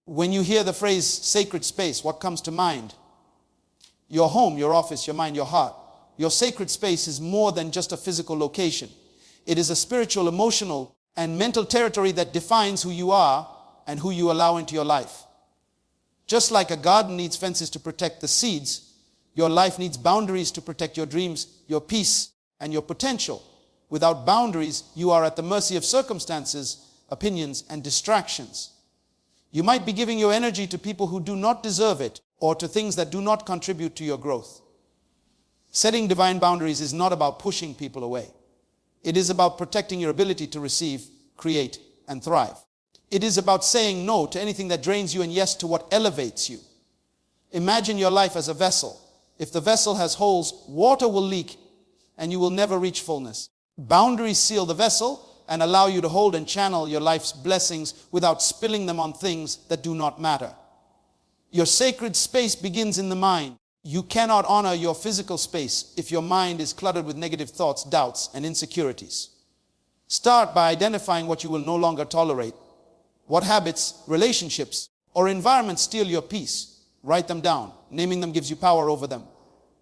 When you hear the phrase sacred space, what comes to mind? Your home, your office, your mind, your heart. Your sacred space is more than just a physical location. It is a spiritual, emotional, and mental territory that defines who you are and who you allow into your life. Just like a garden needs fences to protect the seeds, your life needs boundaries to protect your dreams, your peace, and your potential. Without boundaries, you are at the mercy of circumstances, opinions, and distractions. You might be giving your energy to people who do not deserve it, or to things that do not contribute to your growth. Setting divine boundaries is not about pushing people away. It is about protecting your ability to receive, create, and thrive. It is about saying no to anything that drains you and yes to what elevates you. Imagine your life as a vessel. If the vessel has holes, water will leak and you will never reach fullness. Boundaries seal the vessel and allow you to hold and channel your life's blessings without spilling them on things that do not matter. Your sacred space begins in the mind. You cannot honor your physical space if your mind is cluttered with negative thoughts, doubts, and insecurities. Start by identifying what you will no longer tolerate. What habits, relationships, or environments steal your peace? Write them down. Naming them gives you power over them.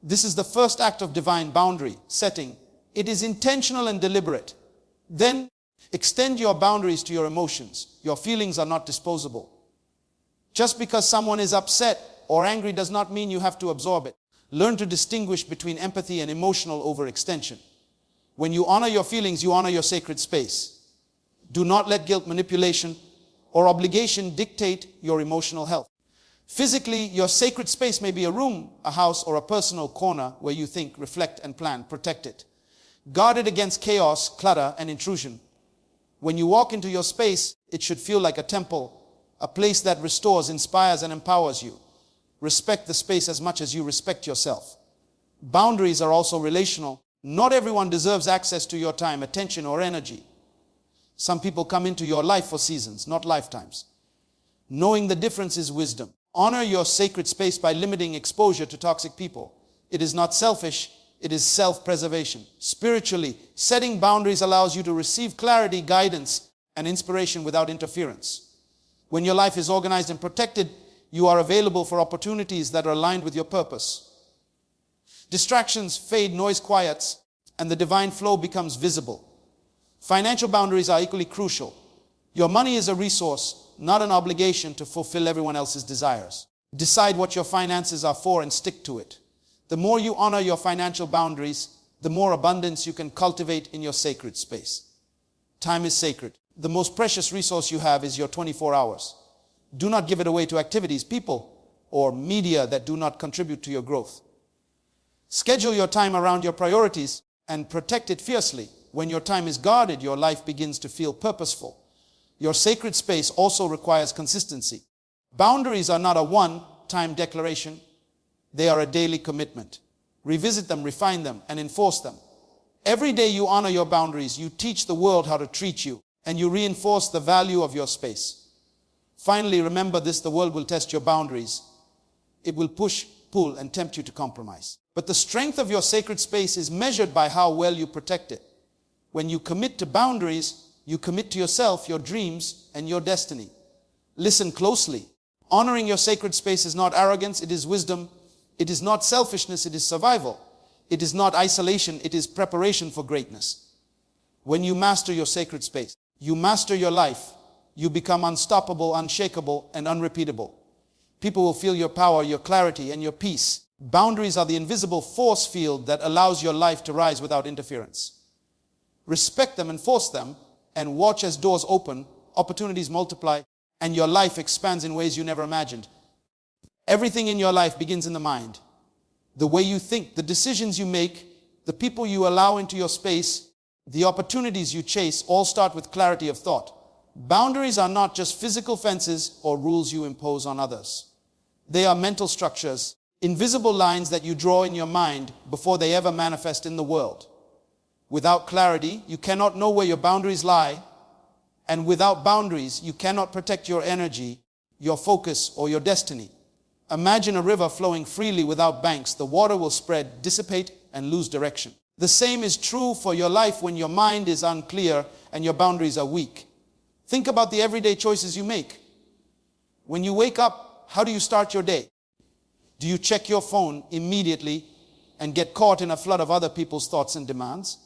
This is the first act of divine boundary setting. It is intentional and deliberate. Then, extend your boundaries to your emotions. Your feelings are not disposable. Just because someone is upset or angry does not mean you have to absorb it. Learn to distinguish between empathy and emotional overextension. When you honor your feelings, you honor your sacred space. Do not let guilt, manipulation, or obligation dictate your emotional health. Physically, your sacred space may be a room, a house, or a personal corner where you think, reflect, and plan. Protect it. Guard it against chaos, clutter, and intrusion. When you walk into your space, it should feel like a temple, a place that restores, inspires, and empowers you. Respect the space as much as you respect yourself. Boundaries are also relational. Not everyone deserves access to your time, attention, or energy. Some people come into your life for seasons, not lifetimes. Knowing the difference is wisdom. Honor your sacred space by limiting exposure to toxic people. It is not selfish, it is self-preservation. Spiritually, setting boundaries allows you to receive clarity, guidance, and inspiration without interference. When your life is organized and protected, you are available for opportunities that are aligned with your purpose. Distractions fade, noise quiets, and the divine flow becomes visible. Financial boundaries are equally crucial. Your money is a resource, not an obligation to fulfill everyone else's desires. Decide what your finances are for and stick to it. The more you honor your financial boundaries, the more abundance you can cultivate in your sacred space. Time is sacred. The most precious resource you have is your 24 hours. Do not give it away to activities, people, or media that do not contribute to your growth. Schedule your time around your priorities and protect it fiercely. When your time is guarded, your life begins to feel purposeful. Your sacred space also requires consistency. Boundaries are not a one-time declaration. They are a daily commitment. Revisit them, refine them, and enforce them. Every day you honor your boundaries, you teach the world how to treat you, and you reinforce the value of your space. Finally, remember this: the world will test your boundaries. It will push, pull, and tempt you to compromise. But the strength of your sacred space is measured by how well you protect it. When you commit to boundaries, you commit to yourself, your dreams, and your destiny. Listen closely. Honoring your sacred space is not arrogance, it is wisdom. It is not selfishness, it is survival. It is not isolation, it is preparation for greatness. When you master your sacred space, you master your life. You become unstoppable, unshakable, and unrepeatable. People will feel your power, your clarity, and your peace. Boundaries are the invisible force field that allows your life to rise without interference. Respect them, enforce them, and watch as doors open, opportunities multiply, and your life expands in ways you never imagined. Everything in your life begins in the mind. The way you think, the decisions you make, the people you allow into your space, the opportunities you chase, all start with clarity of thought. Boundaries are not just physical fences or rules you impose on others. They are mental structures, invisible lines that you draw in your mind before they ever manifest in the world. Without clarity, you cannot know where your boundaries lie, and without boundaries, you cannot protect your energy, your focus, or your destiny. Imagine a river flowing freely without banks. The water will spread, dissipate, and lose direction. The same is true for your life when your mind is unclear and your boundaries are weak. Think about the everyday choices you make. When you wake up, how do you start your day? Do you check your phone immediately and get caught in a flood of other people's thoughts and demands?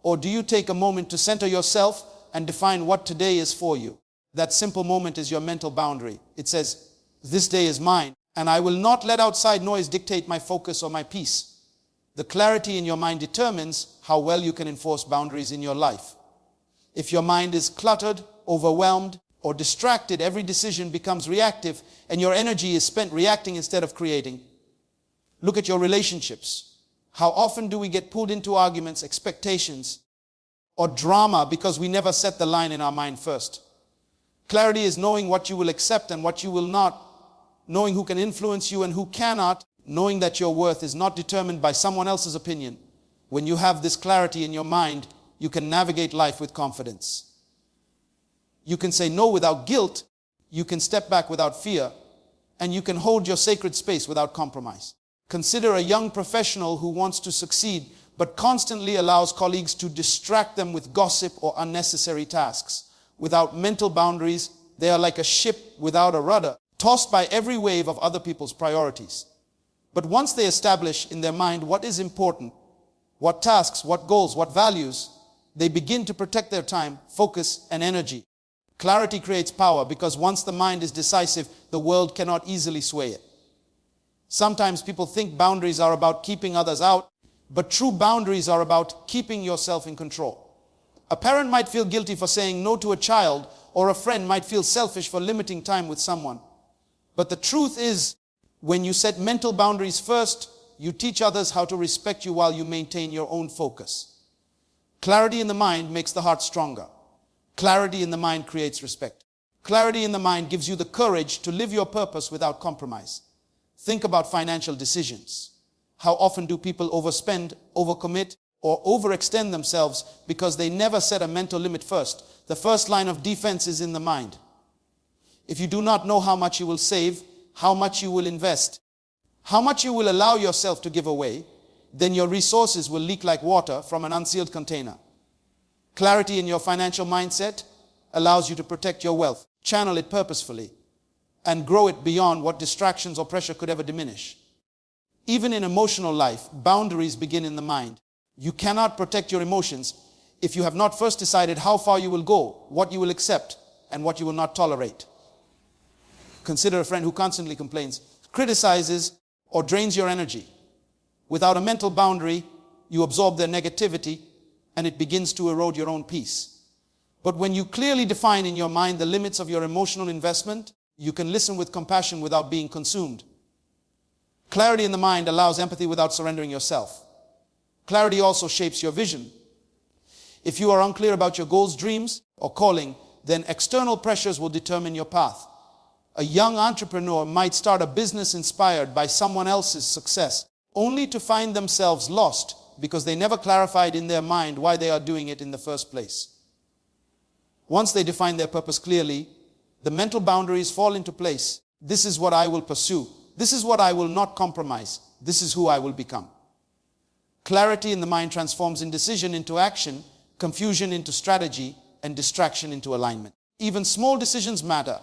Or do you take a moment to center yourself and define what today is for you? That simple moment is your mental boundary. It says, this day is mine, and I will not let outside noise dictate my focus or my peace. The clarity in your mind determines how well you can enforce boundaries in your life. If your mind is cluttered, overwhelmed, or distracted, every decision becomes reactive, and your energy is spent reacting instead of creating. Look at your relationships. How often do we get pulled into arguments, expectations, or drama because we never set the line in our mind first? Clarity is knowing what you will accept and what you will not, knowing who can influence you and who cannot, knowing that your worth is not determined by someone else's opinion. When you have this clarity in your mind, you can navigate life with confidence. You can say no without guilt, you can step back without fear, and you can hold your sacred space without compromise. Consider a young professional who wants to succeed but constantly allows colleagues to distract them with gossip or unnecessary tasks. Without mental boundaries, they are like a ship without a rudder, tossed by every wave of other people's priorities. But once they establish in their mind what is important, what tasks, what goals, what values, they begin to protect their time, focus, and energy. Clarity creates power because once the mind is decisive, the world cannot easily sway it. Sometimes people think boundaries are about keeping others out, but true boundaries are about keeping yourself in control. A parent might feel guilty for saying no to a child, or a friend might feel selfish for limiting time with someone. But the truth is, when you set mental boundaries first, you teach others how to respect you while you maintain your own focus. Clarity in the mind makes the heart stronger. Clarity in the mind creates respect. Clarity in the mind gives you the courage to live your purpose without compromise. Think about financial decisions. How often do people overspend, overcommit, or overextend themselves because they never set a mental limit first? The first line of defense is in the mind. If you do not know how much you will save, how much you will invest, how much you will allow yourself to give away, then your resources will leak like water from an unsealed container. Clarity in your financial mindset allows you to protect your wealth, channel it purposefully, and grow it beyond what distractions or pressure could ever diminish. Even in emotional life, boundaries begin in the mind. You cannot protect your emotions if you have not first decided how far you will go, what you will accept, and what you will not tolerate. Consider a friend who constantly complains, criticizes, or drains your energy. Without a mental boundary, you absorb their negativity, and it begins to erode your own peace. But when you clearly define in your mind the limits of your emotional investment, you can listen with compassion without being consumed. Clarity in the mind allows empathy without surrendering yourself. Clarity also shapes your vision. If you are unclear about your goals, dreams, or calling, then external pressures will determine your path. A young entrepreneur might start a business inspired by someone else's success, only to find themselves lost because they never clarified in their mind why they are doing it in the first place. Once they define their purpose clearly, the mental boundaries fall into place. This is what I will pursue. This is what I will not compromise. This is who I will become. Clarity in the mind transforms indecision into action, confusion into strategy, and distraction into alignment. Even small decisions matter.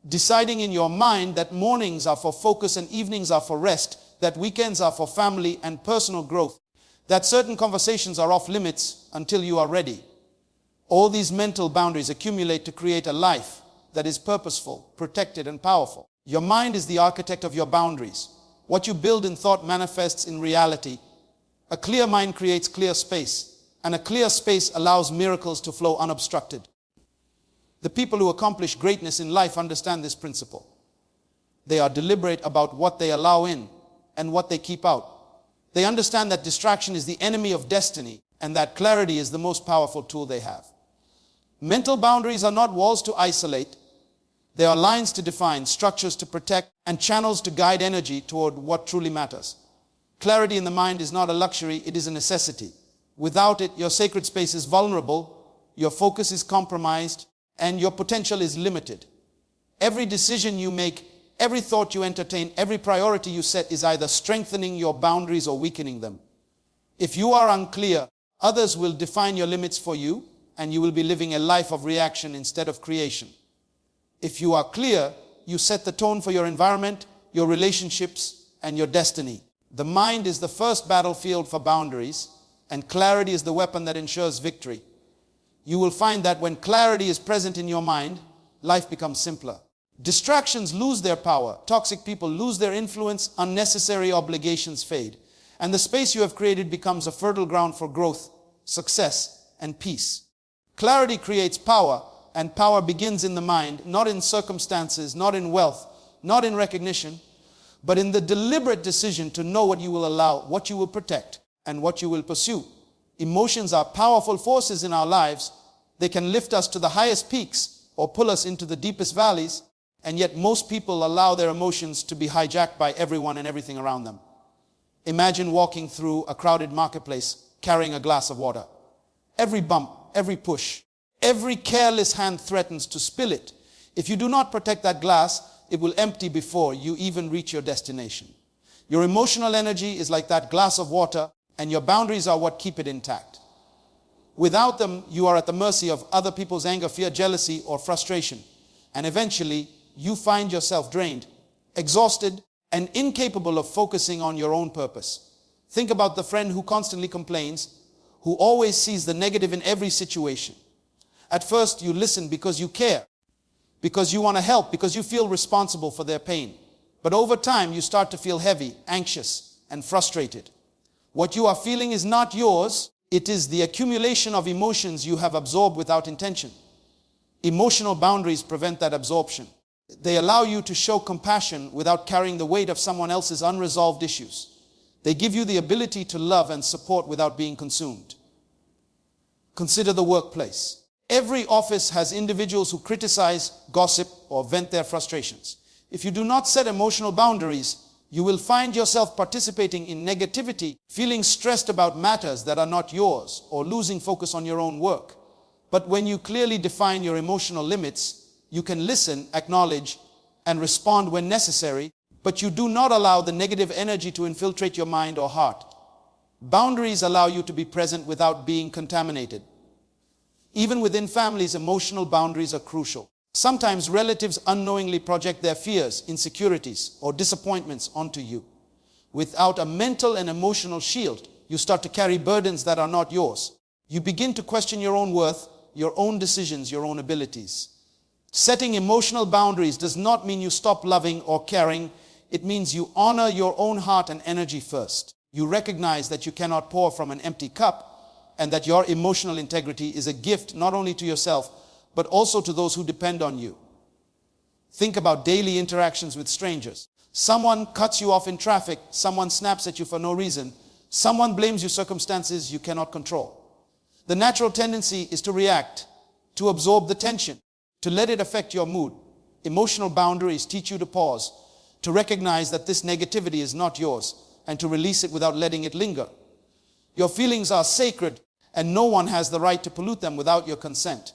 Deciding in your mind that mornings are for focus and evenings are for rest, that weekends are for family and personal growth, that certain conversations are off limits until you are ready. All these mental boundaries accumulate to create a life that is purposeful, protected, and powerful. Your mind is the architect of your boundaries. What you build in thought manifests in reality. A clear mind creates clear space, and a clear space allows miracles to flow unobstructed. The people who accomplish greatness in life understand this principle. They are deliberate about what they allow in and what they keep out. They understand that distraction is the enemy of destiny, and that clarity is the most powerful tool they have. Mental boundaries are not walls to isolate. They are lines to define, structures to protect, and channels to guide energy toward what truly matters. Clarity in the mind is not a luxury, it is a necessity. Without it, your sacred space is vulnerable, your focus is compromised, and your potential is limited. Every decision you make, every thought you entertain, every priority you set is either strengthening your boundaries or weakening them. If you are unclear, others will define your limits for you, and you will be living a life of reaction instead of creation. If you are clear, you set the tone for your environment, your relationships, and your destiny. The mind is the first battlefield for boundaries, and clarity is the weapon that ensures victory. You will find that when clarity is present in your mind, life becomes simpler. Distractions lose their power, toxic people lose their influence, unnecessary obligations fade, and the space you have created becomes a fertile ground for growth, success, and peace. Clarity creates power, and power begins in the mind, not in circumstances, not in wealth, not in recognition, but in the deliberate decision to know what you will allow, what you will protect, and what you will pursue. Emotions are powerful forces in our lives. They can lift us to the highest peaks or pull us into the deepest valleys, and yet most people allow their emotions to be hijacked by everyone and everything around them. Imagine walking through a crowded marketplace carrying a glass of water. Every bump, every push, every careless hand threatens to spill it. If you do not protect that glass, it will empty before you even reach your destination. Your emotional energy is like that glass of water, and your boundaries are what keep it intact. Without them, you are at the mercy of other people's anger, fear, jealousy, or frustration. And eventually, you find yourself drained, exhausted, and incapable of focusing on your own purpose. Think about the friend who constantly complains, who always sees the negative in every situation. At first, you listen because you care, because you want to help, because you feel responsible for their pain. But over time, you start to feel heavy, anxious, and frustrated. What you are feeling is not yours. It is the accumulation of emotions you have absorbed without intention. Emotional boundaries prevent that absorption. They allow you to show compassion without carrying the weight of someone else's unresolved issues. They give you the ability to love and support without being consumed. Consider the workplace. Every office has individuals who criticize, gossip, or vent their frustrations. If you do not set emotional boundaries, you will find yourself participating in negativity, feeling stressed about matters that are not yours, or losing focus on your own work. But when you clearly define your emotional limits, you can listen, acknowledge, and respond when necessary, but you do not allow the negative energy to infiltrate your mind or heart. Boundaries allow you to be present without being contaminated. Even within families, emotional boundaries are crucial. Sometimes relatives unknowingly project their fears, insecurities, or disappointments onto you. Without a mental and emotional shield, you start to carry burdens that are not yours. You begin to question your own worth, your own decisions, your own abilities. Setting emotional boundaries does not mean you stop loving or caring. It means you honor your own heart and energy first. You recognize that you cannot pour from an empty cup, and that your emotional integrity is a gift not only to yourself, but also to those who depend on you. Think about daily interactions with strangers. Someone cuts you off in traffic, someone snaps at you for no reason, someone blames you circumstances you cannot control. The natural tendency is to react, to absorb the tension, to let it affect your mood. Emotional boundaries teach you to pause, to recognize that this negativity is not yours, and to release it without letting it linger. Your feelings are sacred, and no one has the right to pollute them without your consent.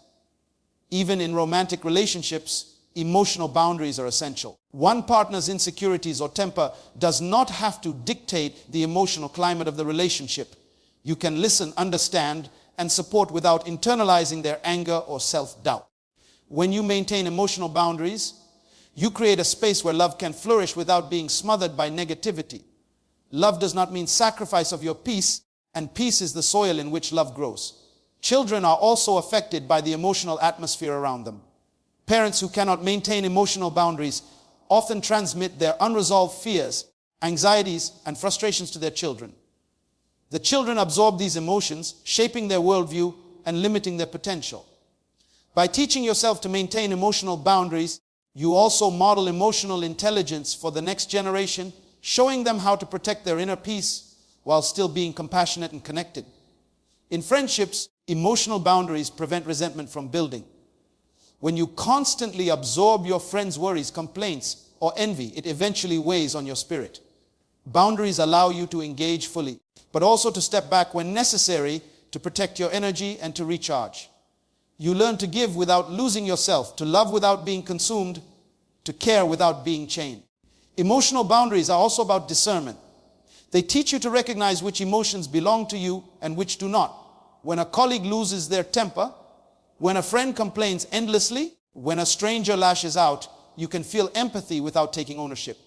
Even in romantic relationships, emotional boundaries are essential. One partner's insecurities or temper does not have to dictate the emotional climate of the relationship. You can listen, understand, and support without internalizing their anger or self-doubt. When you maintain emotional boundaries, you create a space where love can flourish without being smothered by negativity. Love does not mean sacrifice of your peace, and peace is the soil in which love grows. Children are also affected by the emotional atmosphere around them. Parents who cannot maintain emotional boundaries often transmit their unresolved fears, anxieties, and frustrations to their children. The children absorb these emotions, shaping their worldview and limiting their potential. By teaching yourself to maintain emotional boundaries, you also model emotional intelligence for the next generation, showing them how to protect their inner peace while still being compassionate and connected. In friendships, emotional boundaries prevent resentment from building. When you constantly absorb your friends' worries, complaints, or envy, it eventually weighs on your spirit. Boundaries allow you to engage fully, but also to step back when necessary to protect your energy and to recharge. You learn to give without losing yourself, to love without being consumed, to care without being chained. Emotional boundaries are also about discernment. They teach you to recognize which emotions belong to you and which do not. When a colleague loses their temper, when a friend complains endlessly, when a stranger lashes out, You can feel empathy without taking ownership.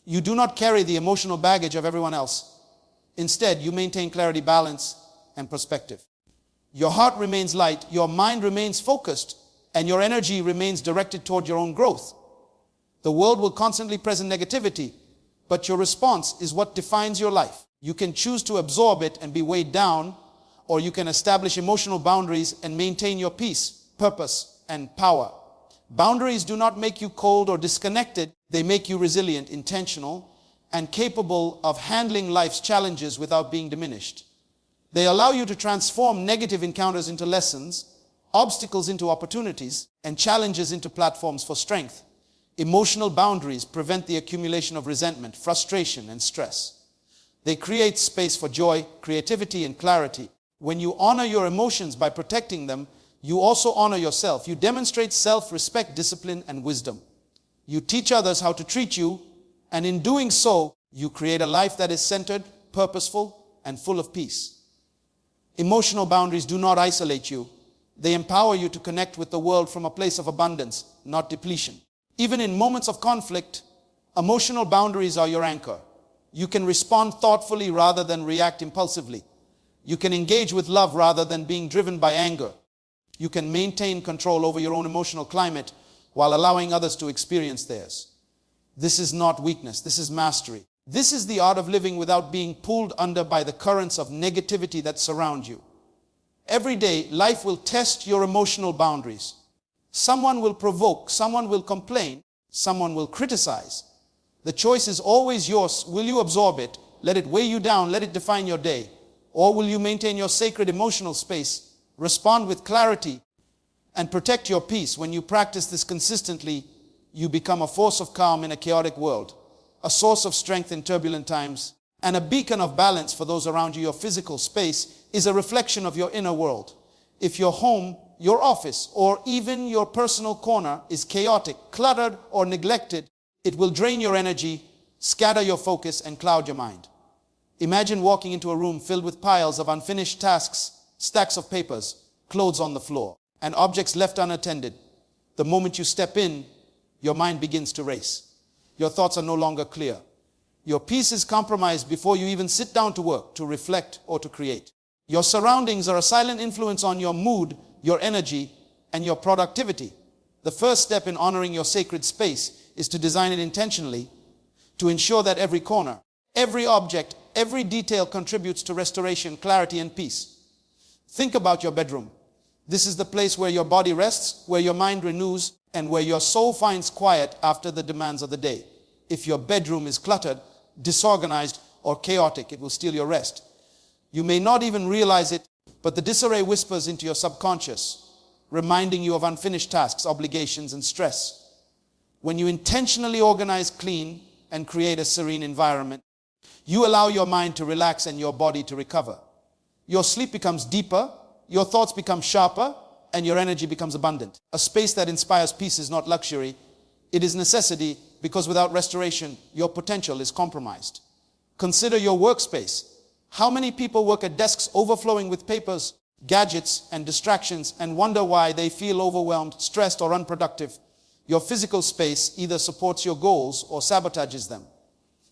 You do not carry the emotional baggage of everyone else. Instead, you maintain clarity, balance, and perspective. Your heart remains light, your mind remains focused, and your energy remains directed toward your own growth. The world will constantly present negativity, but your response is what defines your life. You can choose to absorb it and be weighed down, or you can establish emotional boundaries and maintain your peace, purpose, and power. Boundaries do not make you cold or disconnected. They make you resilient, intentional, and capable of handling life's challenges without being diminished. They allow you to transform negative encounters into lessons, obstacles into opportunities, and challenges into platforms for strength. Emotional boundaries prevent the accumulation of resentment, frustration, and stress. They create space for joy, creativity, and clarity. When you honor your emotions by protecting them, you also honor yourself. You demonstrate self-respect, discipline, and wisdom. You teach others how to treat you, and in doing so, you create a life that is centered, purposeful, and full of peace. Emotional boundaries do not isolate you. They empower you to connect with the world from a place of abundance, not depletion. Even in moments of conflict, emotional boundaries are your anchor. You can respond thoughtfully rather than react impulsively. You can engage with love rather than being driven by anger. You can maintain control over your own emotional climate while allowing others to experience theirs. This is not weakness, this is mastery. This is the art of living without being pulled under by the currents of negativity that surround you. Every day, life will test your emotional boundaries. Someone will provoke, someone will complain, someone will criticize. The choice is always yours. Will you absorb it? Let it weigh you down, let it define your day. Or will you maintain your sacred emotional space, respond with clarity, and protect your peace? When you practice this consistently, you become a force of calm in a chaotic world, a source of strength in turbulent times, and a beacon of balance for those around you. Your physical space is a reflection of your inner world. If your home, your office, or even your personal corner is chaotic, cluttered, or neglected, it will drain your energy, scatter your focus, and cloud your mind. Imagine walking into a room filled with piles of unfinished tasks, stacks of papers, clothes on the floor, and objects left unattended. The moment you step in, your mind begins to race. Your thoughts are no longer clear. Your peace is compromised before you even sit down to work, to reflect, or to create. Your surroundings are a silent influence on your mood, your energy, and your productivity. The first step in honoring your sacred space is to design it intentionally, to ensure that every corner, every object, every detail contributes to restoration, clarity, and peace. Think about your bedroom. This is the place where your body rests, where your mind renews, and where your soul finds quiet after the demands of the day. If your bedroom is cluttered, disorganized, or chaotic, it will steal your rest. You may not even realize it, but the disarray whispers into your subconscious, reminding you of unfinished tasks, obligations, and stress. When you intentionally organize, clean, and create a serene environment, you allow your mind to relax and your body to recover. Your sleep becomes deeper, your thoughts become sharper, and your energy becomes abundant. A space that inspires peace is not luxury, it is necessity, because without restoration, your potential is compromised. Consider your workspace. How many people work at desks overflowing with papers, gadgets, and distractions and wonder why they feel overwhelmed, stressed, or unproductive? Your physical space either supports your goals or sabotages them.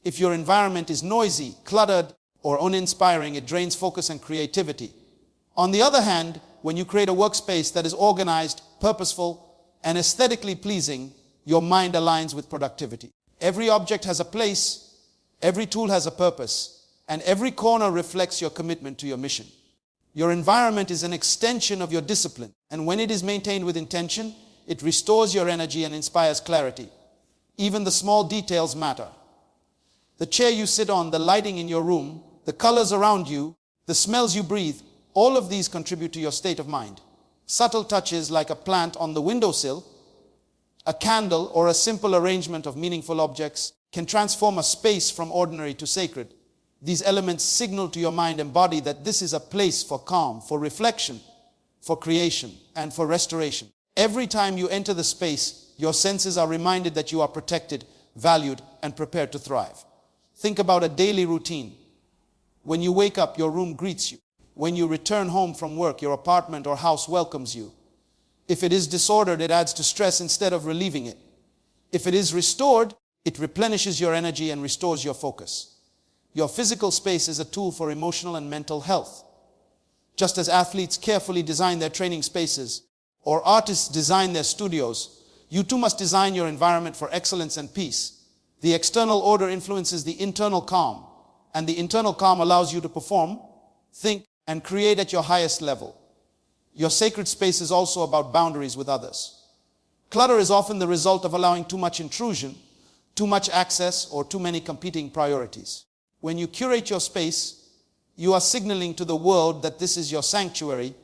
If your environment is noisy, cluttered, or uninspiring, it drains focus and creativity. On the other hand, when you create a workspace that is organized, purposeful, and aesthetically pleasing, your mind aligns with productivity. Every object has a place, every tool has a purpose, and every corner reflects your commitment to your mission. Your environment is an extension of your discipline, and when it is maintained with intention, it restores your energy and inspires clarity. Even the small details matter. The chair you sit on, the lighting in your room, the colors around you, the smells you breathe, all of these contribute to your state of mind. Subtle touches like a plant on the windowsill, a candle, or a simple arrangement of meaningful objects can transform a space from ordinary to sacred. These elements signal to your mind and body that this is a place for calm, for reflection, for creation, and for restoration. Every time you enter the space, your senses are reminded that you are protected, valued, and prepared to thrive. Think about a daily routine. When you wake up, your room greets you. When you return home from work, your apartment or house welcomes you. If it is disordered, it adds to stress instead of relieving it. If it is restored, it replenishes your energy and restores your focus. Your physical space is a tool for emotional and mental health. Just as athletes carefully design their training spaces, or artists design their studios, you too must design your environment for excellence and peace. The external order influences the internal calm, and the internal calm allows you to perform, think, and create at your highest level. Your sacred space is also about boundaries with others. Clutter is often the result of allowing too much intrusion, too much access, or too many competing priorities. When you curate your space, you are signaling to the world that this is your sanctuary,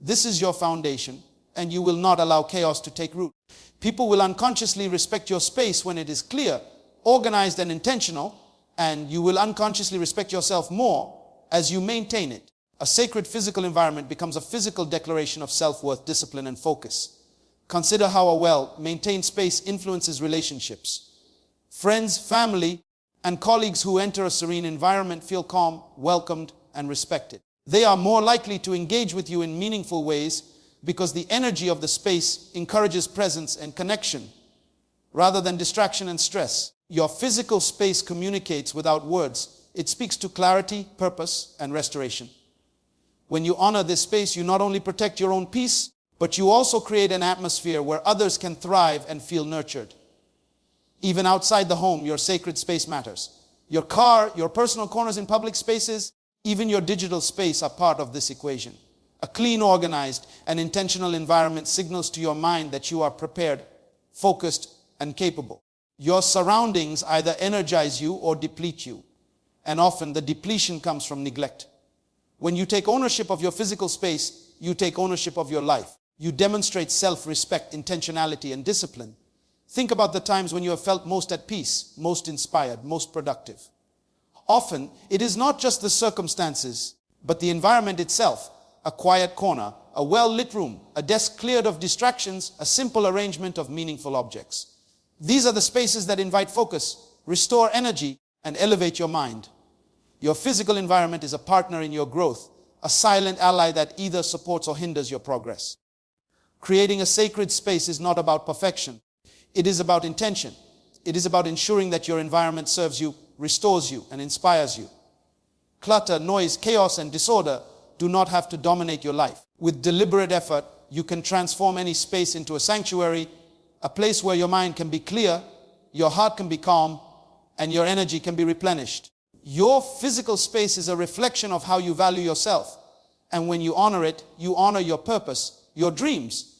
this is your foundation, and you will not allow chaos to take root. People will unconsciously respect your space when it is clear, organized, and intentional, and you will unconsciously respect yourself more as you maintain it. A sacred physical environment becomes a physical declaration of self-worth, discipline, and focus. Consider how a well-maintained space influences relationships. Friends, family, and colleagues who enter a serene environment feel calm, welcomed, and respected. They are more likely to engage with you in meaningful ways because the energy of the space encourages presence and connection rather than distraction and stress. Your physical space communicates without words. It speaks to clarity, purpose, and restoration. When you honor this space, you not only protect your own peace, but you also create an atmosphere where others can thrive and feel nurtured. Even outside the home, your sacred space matters. Your car, your personal corners in public spaces, even your digital space are part of this equation. A clean, organized, and intentional environment signals to your mind that you are prepared, focused, and capable. Your surroundings either energize you or deplete you, and often the depletion comes from neglect. When you take ownership of your physical space, you take ownership of your life. You demonstrate self-respect, intentionality, and discipline. Think about the times when you have felt most at peace, most inspired, most productive. Often, it is not just the circumstances, but the environment itself. A quiet corner, a well-lit room, a desk cleared of distractions, a simple arrangement of meaningful objects. These are the spaces that invite focus, restore energy, and elevate your mind. Your physical environment is a partner in your growth, a silent ally that either supports or hinders your progress. Creating a sacred space is not about perfection. It is about intention. It is about ensuring that your environment serves you, restores you, and inspires you. Clutter, noise, chaos, and disorder do not have to dominate your life. With deliberate effort, you can transform any space into a sanctuary, a place where your mind can be clear, your heart can be calm, and your energy can be replenished. Your physical space is a reflection of how you value yourself. And when you honor it, you honor your purpose, your dreams,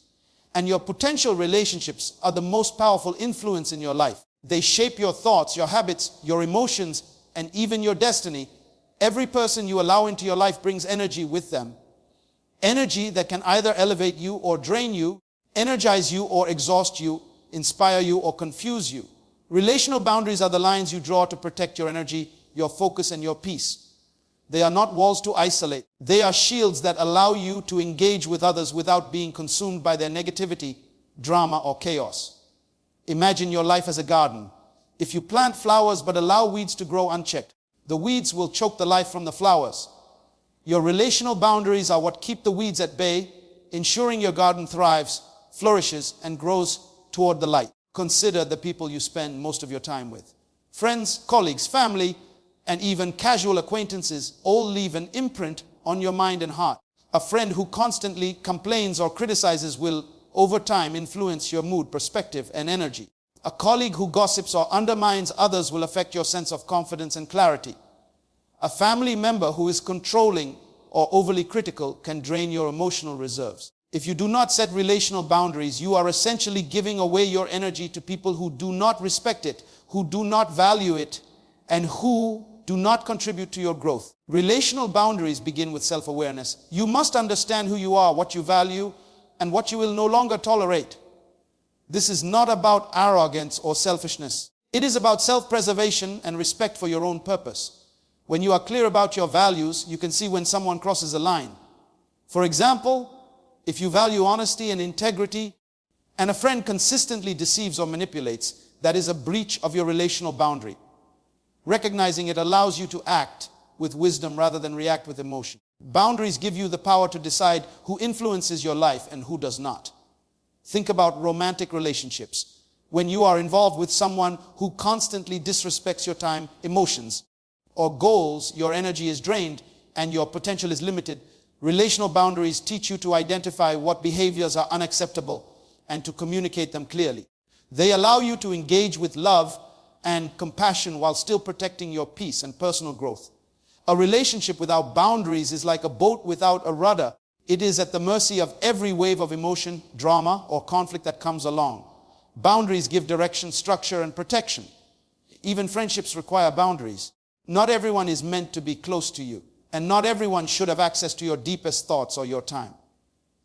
and your potential relationships are the most powerful influence in your life. They shape your thoughts, your habits, your emotions, and even your destiny. Every person you allow into your life brings energy with them. Energy that can either elevate you or drain you, energize you or exhaust you, inspire you or confuse you. Relational boundaries are the lines you draw to protect your energy, your focus, and your peace. They are not walls to isolate. They are shields that allow you to engage with others without being consumed by their negativity, drama, or chaos. Imagine your life as a garden. If you plant flowers but allow weeds to grow unchecked, the weeds will choke the life from the flowers. Your relational boundaries are what keep the weeds at bay, ensuring your garden thrives, flourishes, and grows toward the light. Consider the people you spend most of your time with. Friends, colleagues, family, and even casual acquaintances all leave an imprint on your mind and heart. A friend who constantly complains or criticizes will, over time, influence your mood, perspective, and energy. A colleague who gossips or undermines others will affect your sense of confidence and clarity. A family member who is controlling or overly critical can drain your emotional reserves. If you do not set relational boundaries, you are essentially giving away your energy to people who do not respect it, who do not value it, and who do not contribute to your growth. Relational boundaries begin with self-awareness. You must understand who you are, what you value, and what you will no longer tolerate. This is not about arrogance or selfishness. It is about self-preservation and respect for your own purpose. When you are clear about your values, you can see when someone crosses a line. For example, if you value honesty and integrity, and a friend consistently deceives or manipulates, that is a breach of your relational boundary. Recognizing it allows you to act with wisdom rather than react with emotion. Boundaries give you the power to decide who influences your life and who does not. Think about romantic relationships. When you are involved with someone who constantly disrespects your time, emotions, or goals, your energy is drained and your potential is limited. Relational boundaries teach you to identify what behaviors are unacceptable and to communicate them clearly. They allow you to engage with love and compassion while still protecting your peace and personal growth. A relationship without boundaries is like a boat without a rudder. It is at the mercy of every wave of emotion, drama, or conflict that comes along. Boundaries give direction, structure, and protection. Even friendships require boundaries. Not everyone is meant to be close to you, and not everyone should have access to your deepest thoughts or your time.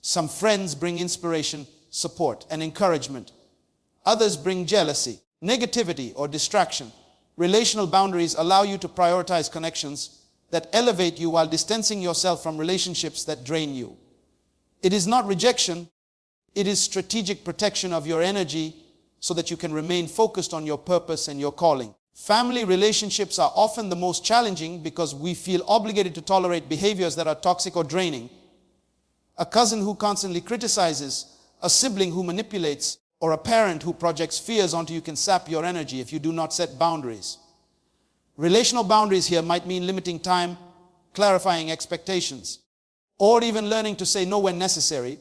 Some friends bring inspiration, support, and encouragement. Others bring jealousy, negativity, or distraction. Relational boundaries allow you to prioritize connections that elevate you while distancing yourself from relationships that drain you. It is not rejection, it is strategic protection of your energy so that you can remain focused on your purpose and your calling. Family relationships are often the most challenging because we feel obligated to tolerate behaviors that are toxic or draining. A cousin who constantly criticizes, a sibling who manipulates, or a parent who projects fears onto you can sap your energy if you do not set boundaries. Relational boundaries here might mean limiting time, clarifying expectations, or even learning to say no when necessary.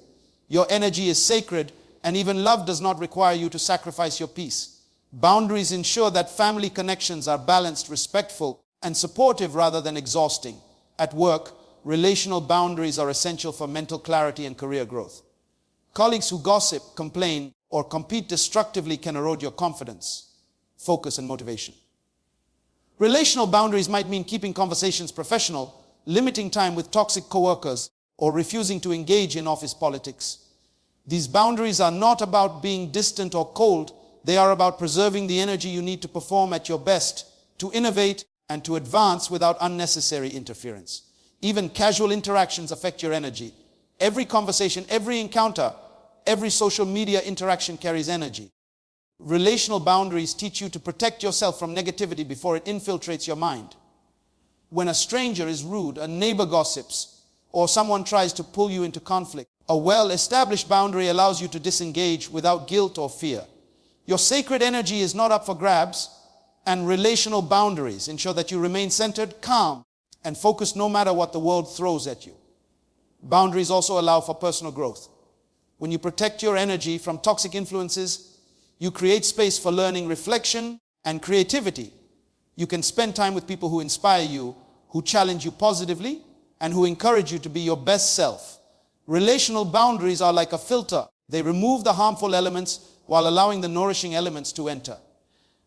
Your energy is sacred, and even love does not require you to sacrifice your peace. Boundaries ensure that family connections are balanced, respectful, and supportive rather than exhausting. At work, relational boundaries are essential for mental clarity and career growth. Colleagues who gossip, complain, or compete destructively can erode your confidence, focus, and motivation. Relational boundaries might mean keeping conversations professional, limiting time with toxic coworkers, or refusing to engage in office politics. These boundaries are not about being distant or cold. They are about preserving the energy you need to perform at your best, to innovate, and to advance without unnecessary interference. Even casual interactions affect your energy. Every conversation, every encounter, every social media interaction carries energy. Relational boundaries teach you to protect yourself from negativity before it infiltrates your mind. When a stranger is rude, a neighbor gossips, or someone tries to pull you into conflict, a well-established boundary allows you to disengage without guilt or fear. Your sacred energy is not up for grabs, and relational boundaries ensure that you remain centered, calm, and focused no matter what the world throws at you. Boundaries also allow for personal growth. When you protect your energy from toxic influences, you create space for learning, reflection, and creativity. You can spend time with people who inspire you, who challenge you positively, and who encourage you to be your best self. Relational boundaries are like a filter. They remove the harmful elements while allowing the nourishing elements to enter.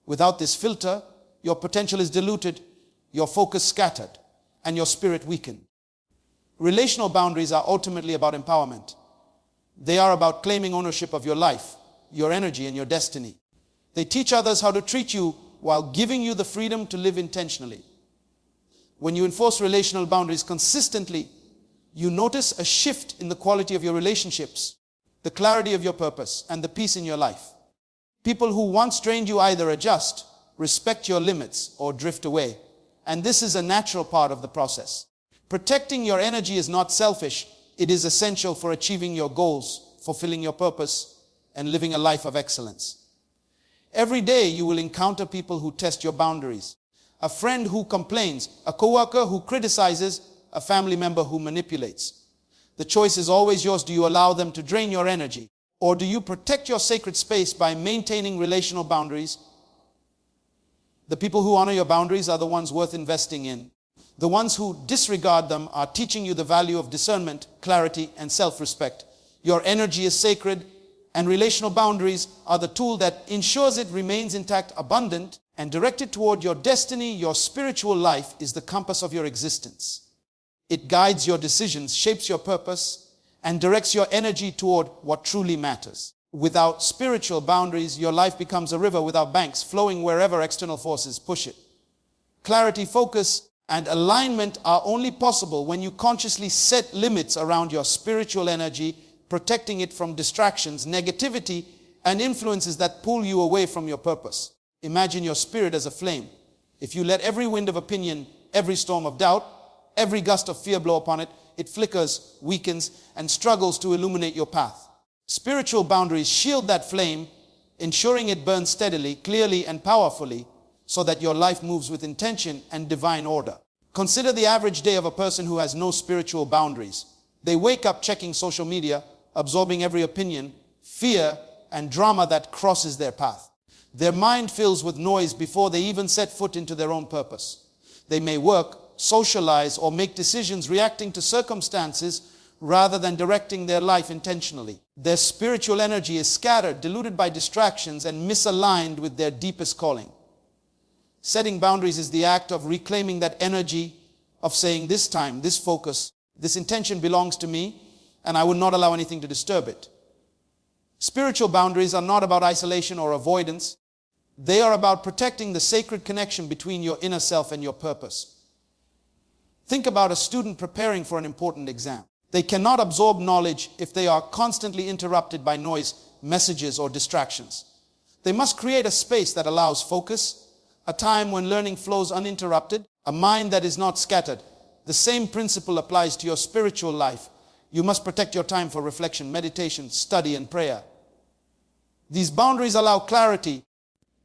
Without this filter, your potential is diluted, your focus scattered, and your spirit weakened. Relational boundaries are ultimately about empowerment. They are about claiming ownership of your life, your energy, and your destiny. They teach others how to treat you while giving you the freedom to live intentionally. When you enforce relational boundaries consistently, you notice a shift in the quality of your relationships, the clarity of your purpose, and the peace in your life. People who once drained you either adjust, respect your limits, or drift away. And this is a natural part of the process. Protecting your energy is not selfish. It is essential for achieving your goals, fulfilling your purpose, and living a life of excellence. Every day you will encounter people who test your boundaries. A friend who complains, a coworker who criticizes, a family member who manipulates. The choice is always yours. Do you allow them to drain your energy? Or do you protect your sacred space by maintaining relational boundaries? The people who honor your boundaries are the ones worth investing in. The ones who disregard them are teaching you the value of discernment, clarity, and self-respect. Your energy is sacred, and relational boundaries are the tool that ensures it remains intact, abundant, and directed toward your destiny. Your spiritual life is the compass of your existence. It guides your decisions, shapes your purpose, and directs your energy toward what truly matters. Without spiritual boundaries, your life becomes a river without banks, flowing wherever external forces push it. Clarity, focus, and alignment are only possible when you consciously set limits around your spiritual energy, protecting it from distractions, negativity, and influences that pull you away from your purpose. Imagine your spirit as a flame. If you let every wind of opinion, every storm of doubt, every gust of fear blow upon it, it flickers, weakens, and struggles to illuminate your path. Spiritual boundaries shield that flame, ensuring it burns steadily, clearly, and powerfully so that your life moves with intention and divine order. Consider the average day of a person who has no spiritual boundaries. They wake up checking social media, absorbing every opinion, fear, and drama that crosses their path. Their mind fills with noise before they even set foot into their own purpose. They may work, socialize, or make decisions reacting to circumstances rather than directing their life intentionally. Their spiritual energy is scattered, diluted by distractions, and misaligned with their deepest calling. Setting boundaries is the act of reclaiming that energy, of saying, this time, this focus, this intention belongs to me, and I will not allow anything to disturb it. Spiritual boundaries are not about isolation or avoidance. They are about protecting the sacred connection between your inner self and your purpose. Think about a student preparing for an important exam. They cannot absorb knowledge if they are constantly interrupted by noise, messages, or distractions. They must create a space that allows focus, a time when learning flows uninterrupted, a mind that is not scattered. The same principle applies to your spiritual life. You must protect your time for reflection, meditation, study, and prayer. These boundaries allow clarity,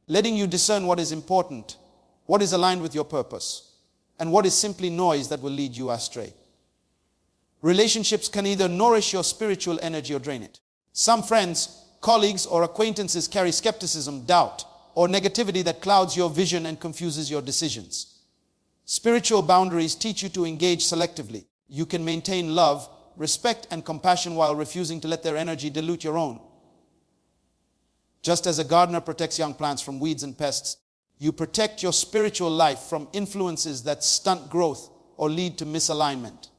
letting you discern what is important, what is aligned with your purpose, and what is simply noise that will lead you astray. Relationships can either nourish your spiritual energy or drain it. Some friends, colleagues, or acquaintances carry skepticism, doubt, or negativity that clouds your vision and confuses your decisions. Spiritual boundaries teach you to engage selectively. You can maintain love, respect, and compassion while refusing to let their energy dilute your own. Just as a gardener protects young plants from weeds and pests, you protect your spiritual life from influences that stunt growth or lead to misalignment.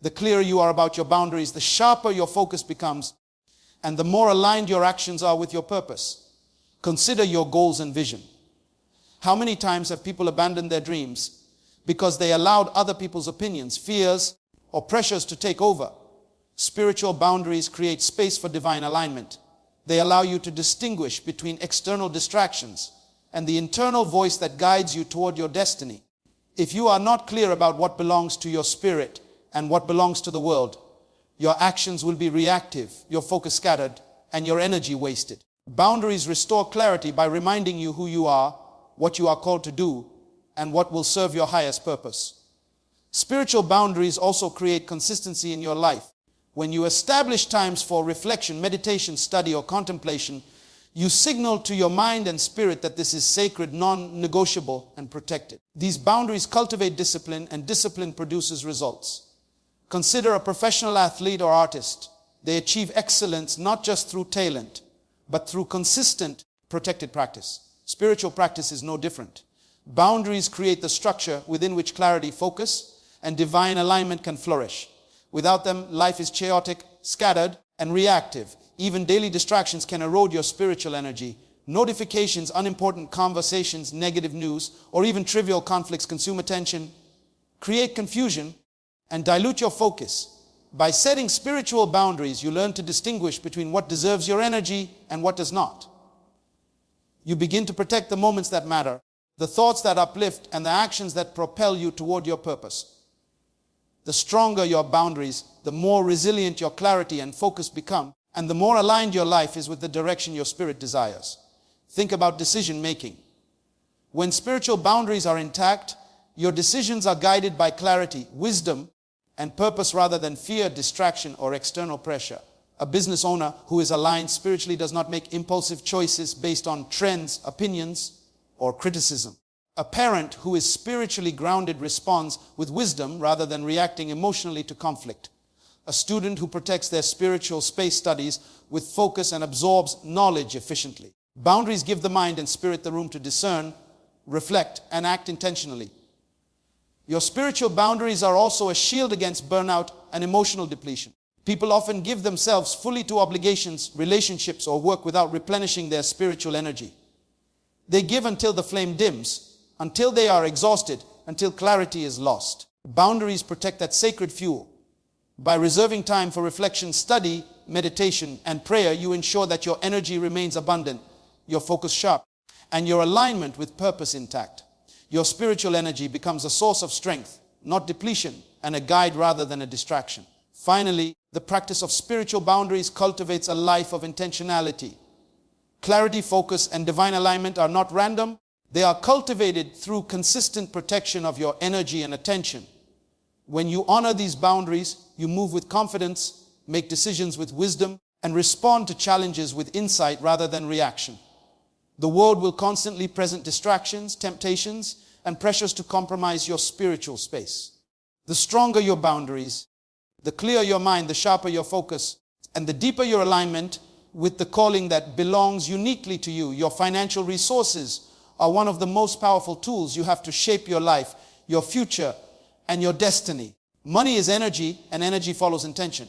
The clearer you are about your boundaries, the sharper your focus becomes, and the more aligned your actions are with your purpose. Consider your goals and vision. How many times have people abandoned their dreams because they allowed other people's opinions, fears, or pressures to take over? Spiritual boundaries create space for divine alignment. They allow you to distinguish between external distractions and the internal voice that guides you toward your destiny. If you are not clear about what belongs to your spirit and what belongs to the world, your actions will be reactive, your focus scattered, and your energy wasted. Boundaries restore clarity by reminding you who you are, what you are called to do, and what will serve your highest purpose. Spiritual boundaries also create consistency in your life. When you establish times for reflection, meditation, study, or contemplation, you signal to your mind and spirit that this is sacred, non-negotiable, and protected. These boundaries cultivate discipline, and discipline produces results. Consider a professional athlete or artist. They achieve excellence not just through talent, but through consistent, protected practice. Spiritual practice is no different. Boundaries create the structure within which clarity, focus, and divine alignment can flourish. Without them, life is chaotic, scattered, and reactive. Even daily distractions can erode your spiritual energy. Notifications, unimportant conversations, negative news, or even trivial conflicts consume attention, create confusion, and dilute your focus. By setting spiritual boundaries, you learn to distinguish between what deserves your energy and what does not. You begin to protect the moments that matter, the thoughts that uplift, and the actions that propel you toward your purpose. The stronger your boundaries, the more resilient your clarity and focus become, and the more aligned your life is with the direction your spirit desires. Think about decision making. When spiritual boundaries are intact, your decisions are guided by clarity, wisdom, and purpose rather than fear, distraction, or external pressure. A business owner who is aligned spiritually does not make impulsive choices based on trends, opinions, or criticism. A parent who is spiritually grounded responds with wisdom rather than reacting emotionally to conflict. A student who protects their spiritual space studies with focus and absorbs knowledge efficiently. Boundaries give the mind and spirit the room to discern, reflect, and act intentionally. Your spiritual boundaries are also a shield against burnout and emotional depletion. People often give themselves fully to obligations, relationships, or work without replenishing their spiritual energy. They give until the flame dims, until they are exhausted, until clarity is lost. Boundaries protect that sacred fuel. By reserving time for reflection, study, meditation, and prayer, you ensure that your energy remains abundant, your focus sharp, and your alignment with purpose intact. Your spiritual energy becomes a source of strength, not depletion, and a guide rather than a distraction. Finally, the practice of spiritual boundaries cultivates a life of intentionality. Clarity, focus, and divine alignment are not random. They are cultivated through consistent protection of your energy and attention. When you honor these boundaries, you move with confidence, make decisions with wisdom, and respond to challenges with insight rather than reaction. The world will constantly present distractions, temptations, and pressures to compromise your spiritual space. The stronger your boundaries, the clearer your mind, the sharper your focus, and the deeper your alignment with the calling that belongs uniquely to you. Your financial resources are one of the most powerful tools you have to shape your life, your future, and your destiny. Money is energy, and energy follows intention.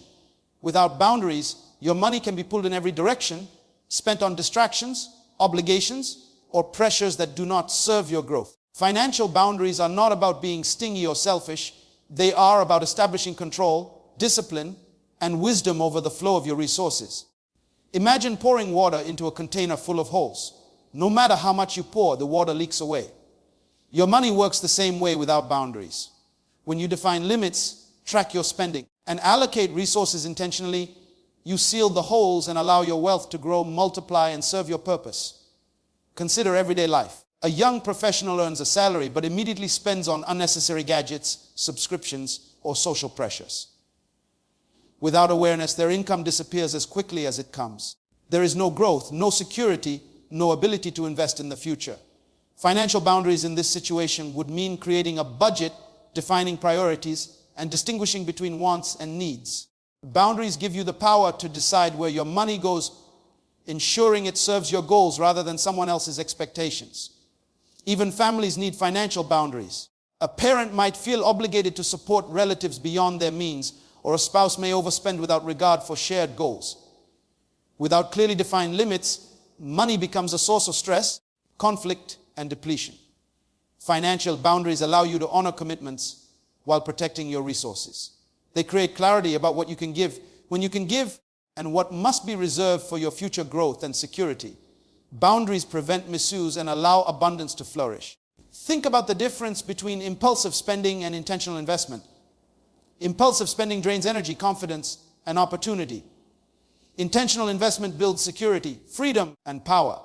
Without boundaries, your money can be pulled in every direction, spent on distractions, obligations, or pressures that do not serve your growth. Financial boundaries are not about being stingy or selfish. They are about establishing control, discipline, and wisdom over the flow of your resources. Imagine pouring water into a container full of holes. No matter how much you pour, the water leaks away. Your money works the same way without boundaries. When you define limits, track your spending, and allocate resources intentionally, you seal the holes and allow your wealth to grow, multiply, and serve your purpose. Consider everyday life. A young professional earns a salary but immediately spends on unnecessary gadgets, subscriptions, or social pressures. Without awareness, their income disappears as quickly as it comes. There is no growth, no security, no ability to invest in the future. Financial boundaries in this situation would mean creating a budget, defining priorities, and distinguishing between wants and needs. Boundaries give you the power to decide where your money goes, ensuring it serves your goals rather than someone else's expectations. Even families need financial boundaries. A parent might feel obligated to support relatives beyond their means, or a spouse may overspend without regard for shared goals. Without clearly defined limits, money becomes a source of stress, conflict, and depletion. Financial boundaries allow you to honor commitments while protecting your resources. They create clarity about what you can give, when you can give, and what must be reserved for your future growth and security. Boundaries prevent misuse and allow abundance to flourish. Think about the difference between impulsive spending and intentional investment. Impulsive spending drains energy, confidence, and opportunity. Intentional investment builds security, freedom, and power.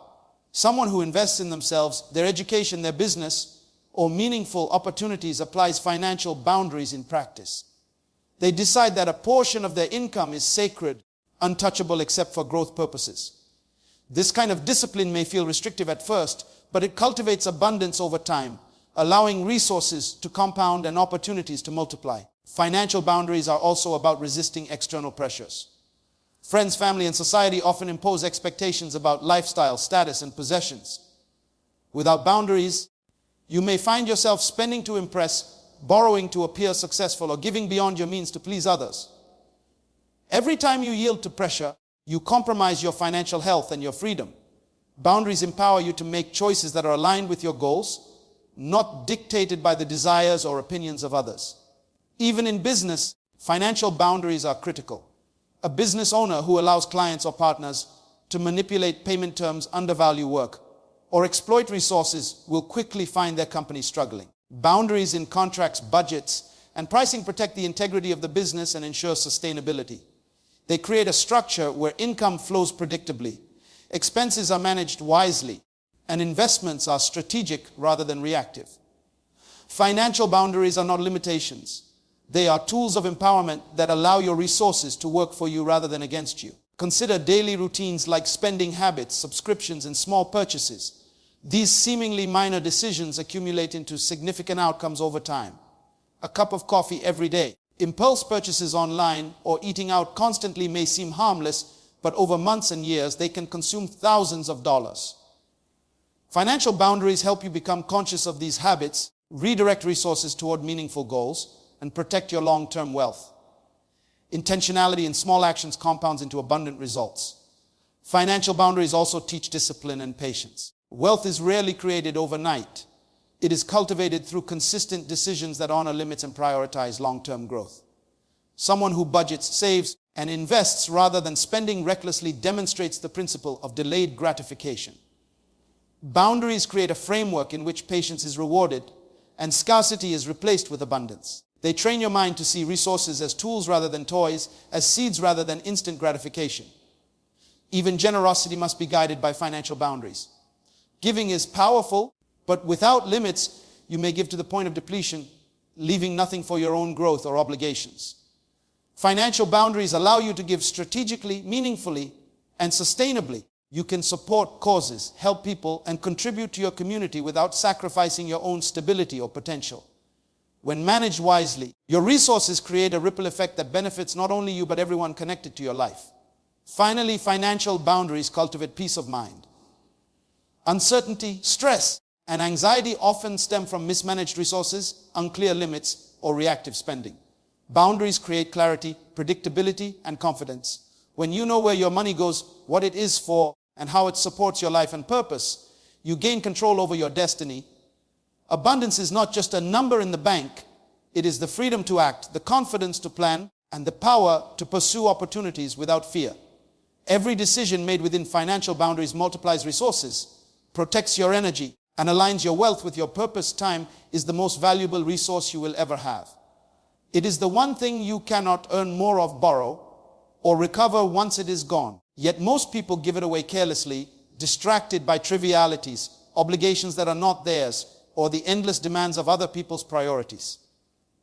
Someone who invests in themselves, their education, their business, or meaningful opportunities applies financial boundaries in practice. They decide that a portion of their income is sacred, untouchable except for growth purposes. This kind of discipline may feel restrictive at first, but it cultivates abundance over time, allowing resources to compound and opportunities to multiply. Financial boundaries are also about resisting external pressures. Friends, family, and society often impose expectations about lifestyle, status, and possessions. Without boundaries, you may find yourself spending to impress, borrowing to appear successful, or giving beyond your means to please others. Every time you yield to pressure, you compromise your financial health and your freedom. Boundaries empower you to make choices that are aligned with your goals, not dictated by the desires or opinions of others. Even in business, financial boundaries are critical. A business owner who allows clients or partners to manipulate payment terms, undervalue work, or exploit resources will quickly find their company struggling. Boundaries in contracts, budgets, and pricing protect the integrity of the business and ensure sustainability. They create a structure where income flows predictably, expenses are managed wisely, and investments are strategic rather than reactive. Financial boundaries are not limitations. They are tools of empowerment that allow your resources to work for you rather than against you. Consider daily routines like spending habits, subscriptions, and small purchases. These seemingly minor decisions accumulate into significant outcomes over time. A cup of coffee every day. Impulse purchases online or eating out constantly may seem harmless, but over months and years, they can consume thousands of dollars. Financial boundaries help you become conscious of these habits, redirect resources toward meaningful goals, and protect your long-term wealth. Intentionality in small actions compounds into abundant results. Financial boundaries also teach discipline and patience. Wealth is rarely created overnight. It is cultivated through consistent decisions that honor limits and prioritize long-term growth. Someone who budgets, saves, and invests rather than spending recklessly demonstrates the principle of delayed gratification. Boundaries create a framework in which patience is rewarded and scarcity is replaced with abundance. They train your mind to see resources as tools rather than toys, as seeds rather than instant gratification. Even generosity must be guided by financial boundaries. Giving is powerful, but without limits, you may give to the point of depletion, leaving nothing for your own growth or obligations. Financial boundaries allow you to give strategically, meaningfully, and sustainably. You can support causes, help people, and contribute to your community without sacrificing your own stability or potential. When managed wisely, your resources create a ripple effect that benefits not only you but everyone connected to your life. Finally, financial boundaries cultivate peace of mind. Uncertainty, stress, and anxiety often stem from mismanaged resources, unclear limits, or reactive spending. Boundaries create clarity, predictability, and confidence. When you know where your money goes, what it is for, and how it supports your life and purpose, you gain control over your destiny. Abundance is not just a number in the bank. It is the freedom to act, the confidence to plan, and the power to pursue opportunities without fear. Every decision made within financial boundaries multiplies resources, protects your energy, and aligns your wealth with your purpose. Time is the most valuable resource you will ever have. It is the one thing you cannot earn more of, borrow, or recover once it is gone. Yet most people give it away carelessly, distracted by trivialities, obligations that are not theirs, or the endless demands of other people's priorities.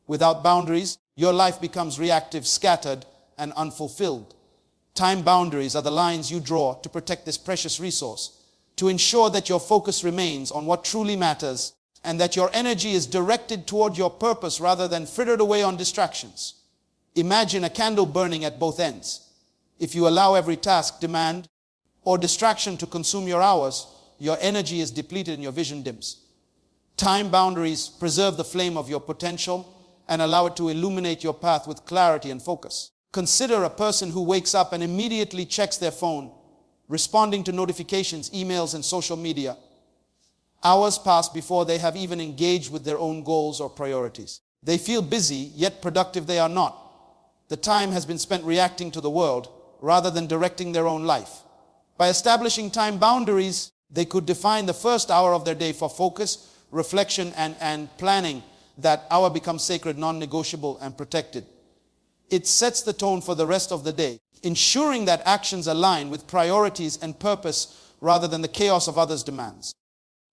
Without boundaries, your life becomes reactive, scattered, and unfulfilled. Time boundaries are the lines you draw to protect this precious resource, to ensure that your focus remains on what truly matters and that your energy is directed toward your purpose rather than frittered away on distractions. Imagine a candle burning at both ends. If you allow every task, demand, or distraction to consume your hours, your energy is depleted and your vision dims. Time boundaries preserve the flame of your potential and allow it to illuminate your path with clarity and focus. Consider a person who wakes up and immediately checks their phone, responding to notifications, emails, and social media. Hours pass before they have even engaged with their own goals or priorities. They feel busy, yet productive they are not. The time has been spent reacting to the world rather than directing their own life. By establishing time boundaries, they could define the first hour of their day for focus, reflection, and planning. That hour becomes sacred, non-negotiable, and protected. It sets the tone for the rest of the day, ensuring that actions align with priorities and purpose rather than the chaos of others' demands.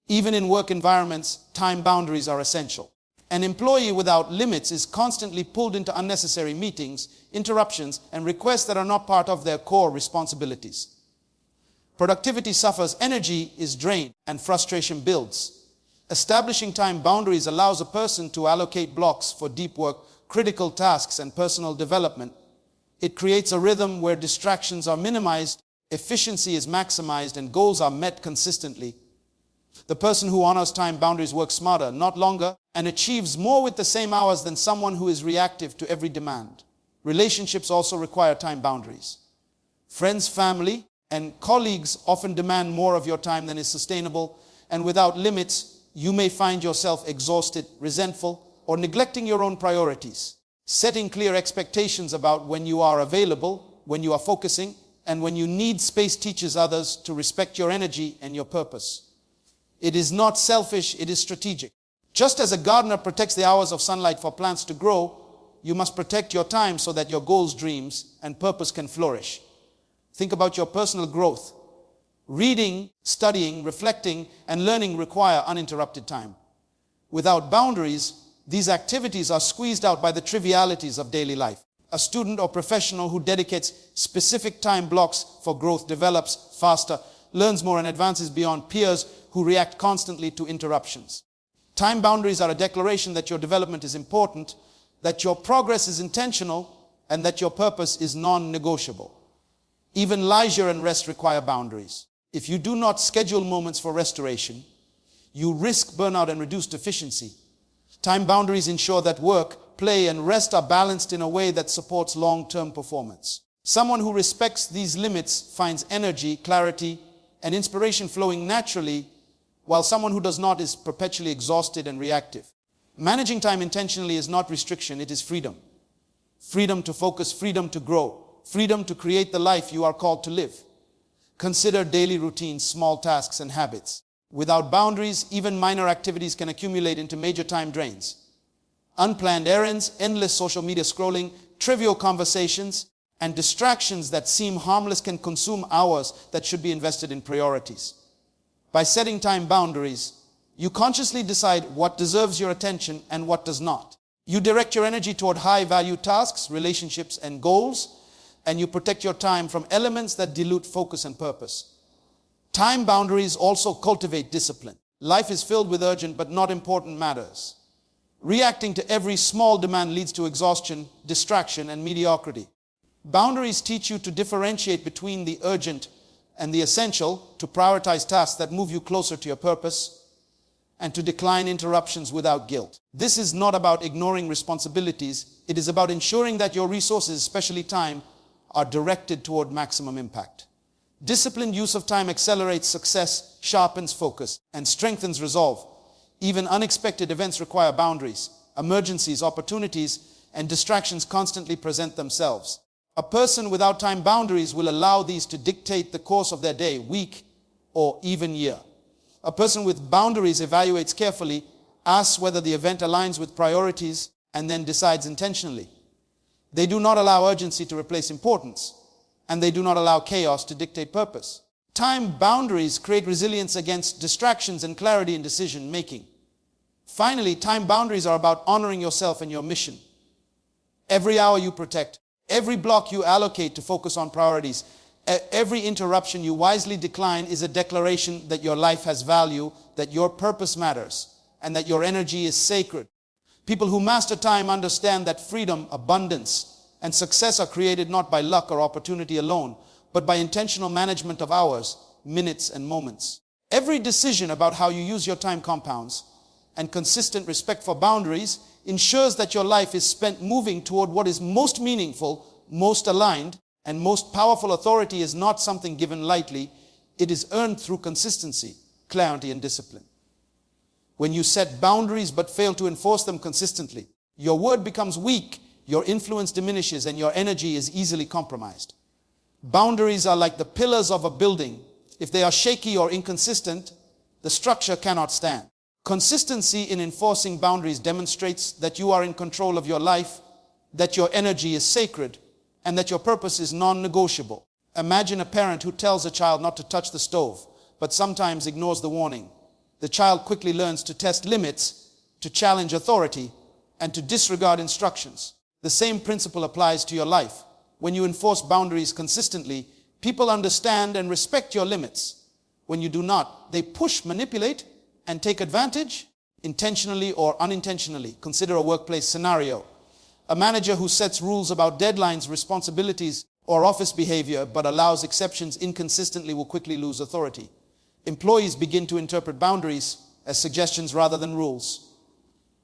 Even in work environments, time boundaries are essential. An employee without limits is constantly pulled into unnecessary meetings, interruptions, and requests that are not part of their core responsibilities. Productivity suffers, energy is drained, and frustration builds. Establishing time boundaries allows a person to allocate blocks for deep work, critical tasks, and personal development. It creates a rhythm where distractions are minimized, efficiency is maximized, and goals are met consistently. The person who honors time boundaries works smarter, not longer, and achieves more with the same hours than someone who is reactive to every demand. Relationships also require time boundaries. Friends, family, and colleagues often demand more of your time than is sustainable, and without limits, you may find yourself exhausted, resentful, or neglecting your own priorities. Setting clear expectations about when you are available, when you are focusing, and when you need space teaches others to respect your energy and your purpose. It is not selfish, it is strategic. Just as a gardener protects the hours of sunlight for plants to grow, you must protect your time so that your goals, dreams, and purpose can flourish. Think about your personal growth. Reading, studying, reflecting, and learning require uninterrupted time. Without boundaries, these activities are squeezed out by the trivialities of daily life. A student or professional who dedicates specific time blocks for growth develops faster, learns more, and advances beyond peers who react constantly to interruptions. Time boundaries are a declaration that your development is important, that your progress is intentional, and that your purpose is non-negotiable. Even leisure and rest require boundaries. If you do not schedule moments for restoration, you risk burnout and reduced efficiency. Time boundaries ensure that work, play, and rest are balanced in a way that supports long-term performance. Someone who respects these limits finds energy, clarity, and inspiration flowing naturally, while someone who does not is perpetually exhausted and reactive. Managing time intentionally is not restriction, it is freedom. Freedom to focus, freedom to grow, freedom to create the life you are called to live. Consider daily routines, small tasks, and habits. Without boundaries, even minor activities can accumulate into major time drains. Unplanned errands, endless social media scrolling, trivial conversations, and distractions that seem harmless can consume hours that should be invested in priorities. By setting time boundaries, you consciously decide what deserves your attention and what does not. You direct your energy toward high-value tasks, relationships, and goals, and you protect your time from elements that dilute focus and purpose. Time boundaries also cultivate discipline. Life is filled with urgent but not important matters. Reacting to every small demand leads to exhaustion, distraction, and mediocrity. Boundaries teach you to differentiate between the urgent and the essential, to prioritize tasks that move you closer to your purpose, and to decline interruptions without guilt. This is not about ignoring responsibilities. It is about ensuring that your resources, especially time, are directed toward maximum impact. Disciplined use of time accelerates success, sharpens focus, and strengthens resolve. Even unexpected events require boundaries. Emergencies, opportunities, and distractions constantly present themselves. A person without time boundaries will allow these to dictate the course of their day, week, or even year. A person with boundaries evaluates carefully, asks whether the event aligns with priorities, and then decides intentionally. They do not allow urgency to replace importance, and they do not allow chaos to dictate purpose. Time boundaries create resilience against distractions and clarity in decision making. Finally, time boundaries are about honoring yourself and your mission. Every hour you protect, every block you allocate to focus on priorities, every interruption you wisely decline is a declaration that your life has value, that your purpose matters, and that your energy is sacred. People who master time understand that freedom, abundance, and success are created not by luck or opportunity alone, but by intentional management of hours, minutes, and moments. Every decision about how you use your time compounds, and consistent respect for boundaries ensures that your life is spent moving toward what is most meaningful, most aligned, and most powerful. Authority is not something given lightly. It is earned through consistency, clarity, and discipline. When you set boundaries but fail to enforce them consistently, your word becomes weak, your influence diminishes, and your energy is easily compromised. Boundaries are like the pillars of a building. If they are shaky or inconsistent, the structure cannot stand. Consistency in enforcing boundaries demonstrates that you are in control of your life, that your energy is sacred, and that your purpose is non-negotiable. Imagine a parent who tells a child not to touch the stove, but sometimes ignores the warning. The child quickly learns to test limits, to challenge authority, and to disregard instructions. The same principle applies to your life. When you enforce boundaries consistently, people understand and respect your limits. When you do not, they push, manipulate, and take advantage, intentionally or unintentionally. Consider a workplace scenario. A manager who sets rules about deadlines, responsibilities, or office behavior, but allows exceptions inconsistently, will quickly lose authority. Employees begin to interpret boundaries as suggestions rather than rules.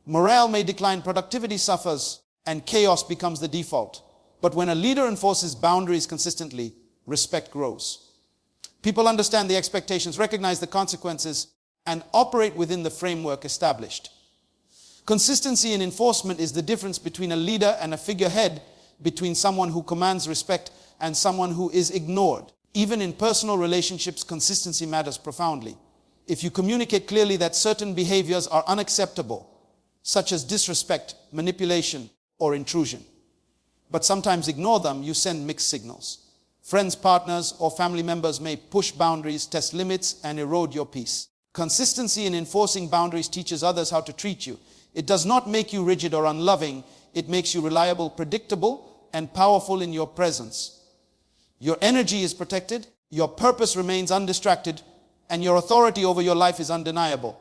Morale may decline, productivity suffers, and chaos becomes the default. But when a leader enforces boundaries consistently, respect grows. People understand the expectations, recognize the consequences, and operate within the framework established. Consistency in enforcement is the difference between a leader and a figurehead, between someone who commands respect and someone who is ignored. Even in personal relationships, consistency matters profoundly. If you communicate clearly that certain behaviors are unacceptable, such as disrespect, manipulation, or intrusion, but sometimes ignore them, you send mixed signals. Friends, partners, or family members may push boundaries, test limits, and erode your peace. Consistency in enforcing boundaries teaches others how to treat you. It does not make you rigid or unloving. It makes you reliable, predictable, and powerful in your presence. Your energy is protected, your purpose remains undistracted, and your authority over your life is undeniable.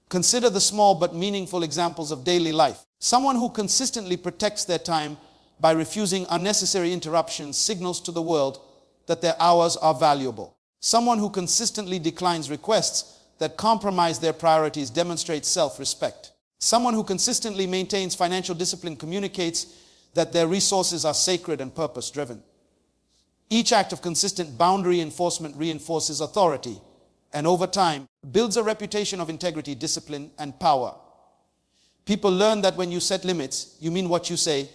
Consider the small but meaningful examples of daily life. Someone who consistently protects their time by refusing unnecessary interruptions signals to the world that their hours are valuable. Someone who consistently declines requests that compromise their priorities demonstrates self-respect. Someone who consistently maintains financial discipline communicates that their resources are sacred and purpose-driven. Each act of consistent boundary enforcement reinforces authority, and over time, builds a reputation of integrity, discipline, and power. People learn that when you set limits, you mean what you say,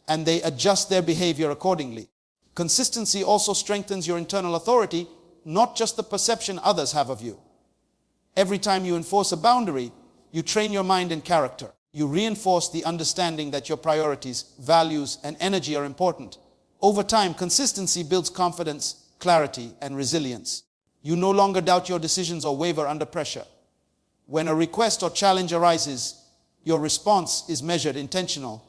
and they adjust their behavior accordingly. Consistency also strengthens your internal authority, not just the perception others have of you. Every time you enforce a boundary, you train your mind and character. You reinforce the understanding that your priorities, values, and energy are important. Over time, consistency builds confidence, clarity, and resilience. You no longer doubt your decisions or waver under pressure. When a request or challenge arises, your response is measured, intentional,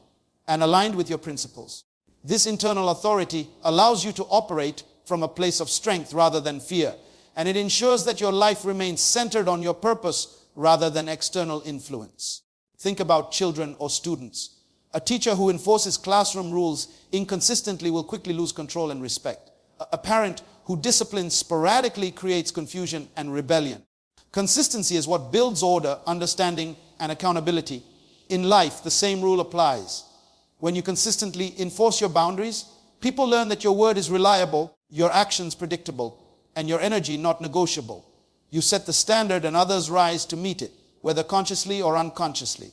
and aligned with your principles. This internal authority allows you to operate from a place of strength rather than fear, and it ensures that your life remains centered on your purpose rather than external influence. Think about children or students. A teacher who enforces classroom rules inconsistently will quickly lose control and respect. A parent who disciplines sporadically creates confusion and rebellion. Consistency is what builds order, understanding, and accountability. In life, the same rule applies. When you consistently enforce your boundaries, people learn that your word is reliable, your actions predictable, and your energy not negotiable. You set the standard and others rise to meet it, whether consciously or unconsciously.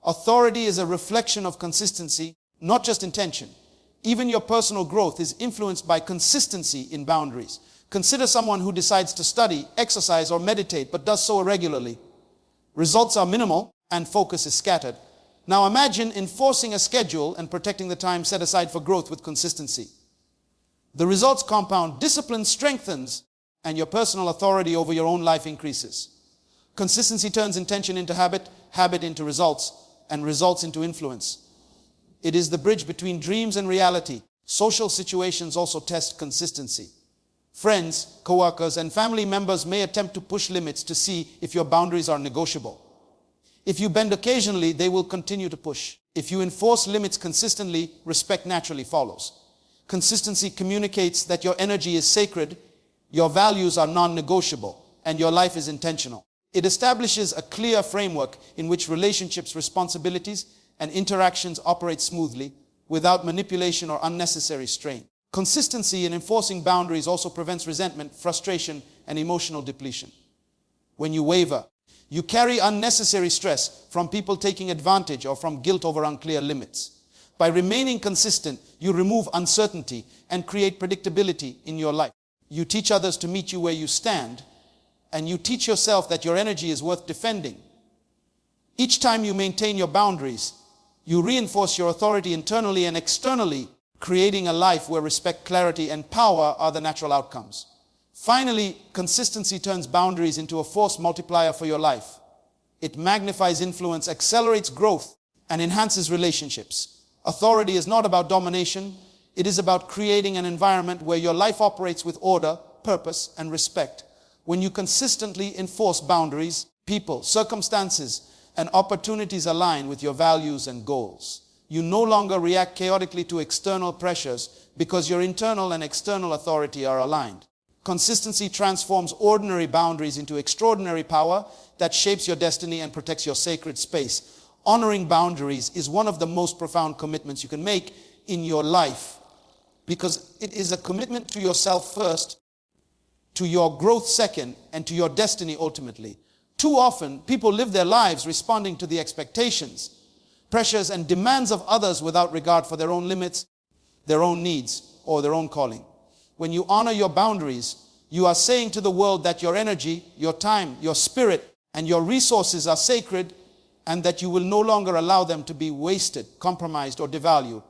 Authority is a reflection of consistency, not just intention. Even your personal growth is influenced by consistency in boundaries. Consider someone who decides to study, exercise, or meditate, but does so irregularly. Results are minimal and focus is scattered. Now imagine enforcing a schedule and protecting the time set aside for growth with consistency. The results compound, discipline strengthens, and your personal authority over your own life increases. Consistency turns intention into habit, habit into results, and results into influence. It is the bridge between dreams and reality. Social situations also test consistency. Friends, co-workers, and family members may attempt to push limits to see if your boundaries are negotiable. If you bend occasionally, they will continue to push. If you enforce limits consistently, respect naturally follows. Consistency communicates that your energy is sacred, your values are non-negotiable, and your life is intentional. It establishes a clear framework in which relationships, responsibilities, and interactions operate smoothly without manipulation or unnecessary strain. Consistency in enforcing boundaries also prevents resentment, frustration, and emotional depletion. When you waver, you carry unnecessary stress from people taking advantage or from guilt over unclear limits. By remaining consistent, you remove uncertainty and create predictability in your life. You teach others to meet you where you stand, and you teach yourself that your energy is worth defending. Each time you maintain your boundaries, you reinforce your authority internally and externally, creating a life where respect, clarity, and power are the natural outcomes. Finally, consistency turns boundaries into a force multiplier for your life. It magnifies influence, accelerates growth, and enhances relationships. Authority is not about domination. It is about creating an environment where your life operates with order, purpose, and respect. When you consistently enforce boundaries, people, circumstances, and opportunities align with your values and goals. You no longer react chaotically to external pressures because your internal and external authority are aligned. Consistency transforms ordinary boundaries into extraordinary power that shapes your destiny and protects your sacred space. Honoring boundaries is one of the most profound commitments you can make in your life because it is a commitment to yourself first, to your growth second, and to your destiny ultimately. Too often, people live their lives responding to the expectations, pressures, and demands of others without regard for their own limits, their own needs, or their own calling. When you honor your boundaries, you are saying to the world that your energy, your time, your spirit, and your resources are sacred and that you will no longer allow them to be wasted, compromised, or devalued.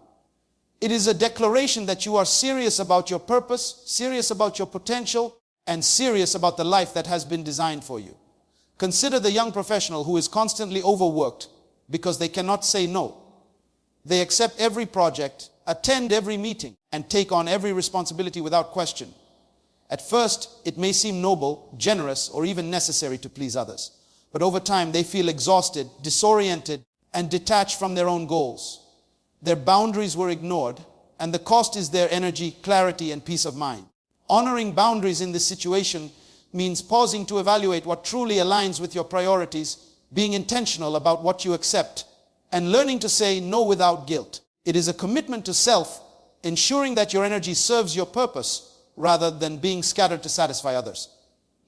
It is a declaration that you are serious about your purpose, serious about your potential, and serious about the life that has been designed for you. Consider the young professional who is constantly overworked because they cannot say no. They accept every project, attend every meeting, and take on every responsibility without question. At first, it may seem noble, generous, or even necessary to please others. But over time, they feel exhausted, disoriented, and detached from their own goals. Their boundaries were ignored, and the cost is their energy, clarity, and peace of mind. Honoring boundaries in this situation means pausing to evaluate what truly aligns with your priorities, being intentional about what you accept, and learning to say no without guilt. It is a commitment to self, ensuring that your energy serves your purpose rather than being scattered to satisfy others.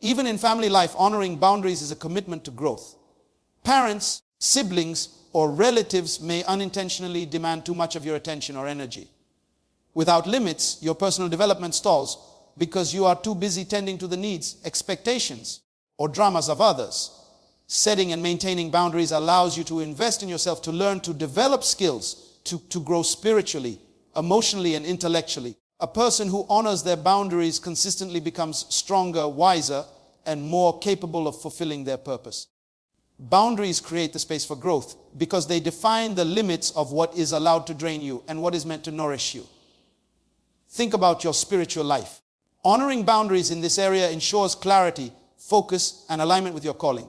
Even in family life, honoring boundaries is a commitment to growth. Parents, siblings, or relatives may unintentionally demand too much of your attention or energy. Without limits, your personal development stalls because you are too busy tending to the needs, expectations, or dramas of others. Setting and maintaining boundaries allows you to invest in yourself, to learn, to develop skills, to grow spiritually emotionally and intellectually. A person who honors their boundaries consistently becomes stronger, wiser, and more capable of fulfilling their purpose. Boundaries create the space for growth because they define the limits of what is allowed to drain you and what is meant to nourish you. Think about your spiritual life. Honoring boundaries in this area ensures clarity, focus, and alignment with your calling.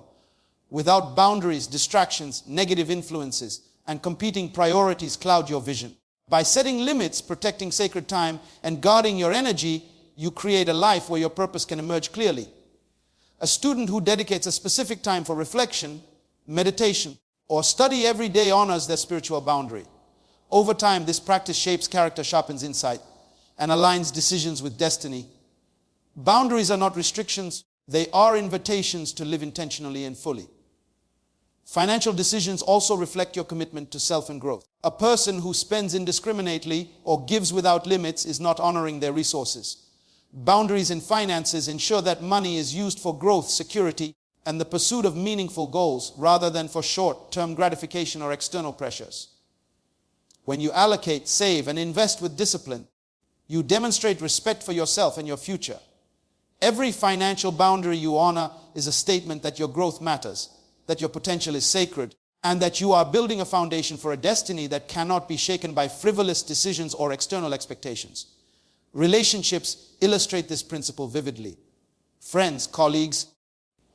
Without boundaries, distractions, negative influences, and competing priorities cloud your vision. By setting limits, protecting sacred time, and guarding your energy, you create a life where your purpose can emerge clearly. A student who dedicates a specific time for reflection, meditation, or study every day honors their spiritual boundary. Over time, this practice shapes character, sharpens insight, and aligns decisions with destiny. Boundaries are not restrictions, they are invitations to live intentionally and fully. Financial decisions also reflect your commitment to self and growth. A person who spends indiscriminately or gives without limits is not honoring their resources. Boundaries in finances ensure that money is used for growth, security, and the pursuit of meaningful goals rather than for short-term gratification or external pressures. When you allocate, save, and invest with discipline, you demonstrate respect for yourself and your future. Every financial boundary you honor is a statement that your growth matters, that your potential is sacred, and that you are building a foundation for a destiny that cannot be shaken by frivolous decisions or external expectations. Relationships illustrate this principle vividly. Friends, colleagues,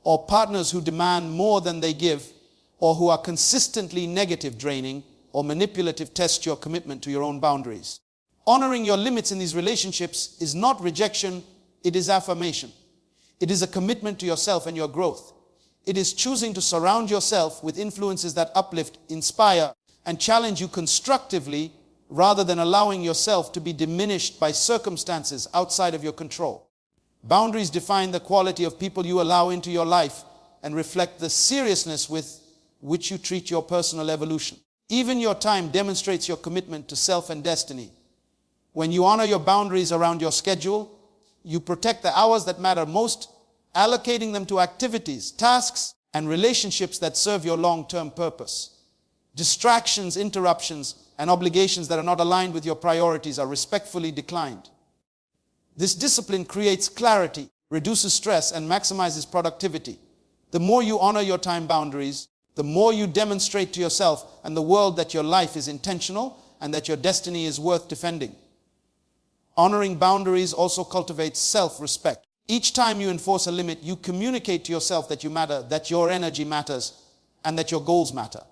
or partners who demand more than they give, or who are consistently negative, draining, or manipulative test your commitment to your own boundaries. Honoring your limits in these relationships is not rejection, it is affirmation. It is a commitment to yourself and your growth. It is choosing to surround yourself with influences that uplift, inspire, and challenge you constructively rather than allowing yourself to be diminished by circumstances outside of your control. Boundaries define the quality of people you allow into your life and reflect the seriousness with which you treat your personal evolution. Even your time demonstrates your commitment to self and destiny. When you honor your boundaries around your schedule, you protect the hours that matter most, allocating them to activities, tasks, and relationships that serve your long-term purpose. Distractions, interruptions, and obligations that are not aligned with your priorities are respectfully declined. This discipline creates clarity, reduces stress, and maximizes productivity. The more you honor your time boundaries, the more you demonstrate to yourself and the world that your life is intentional and that your destiny is worth defending. Honoring boundaries also cultivates self-respect. Each time you enforce a limit, you communicate to yourself that you matter, that your energy matters, and that your goals matter.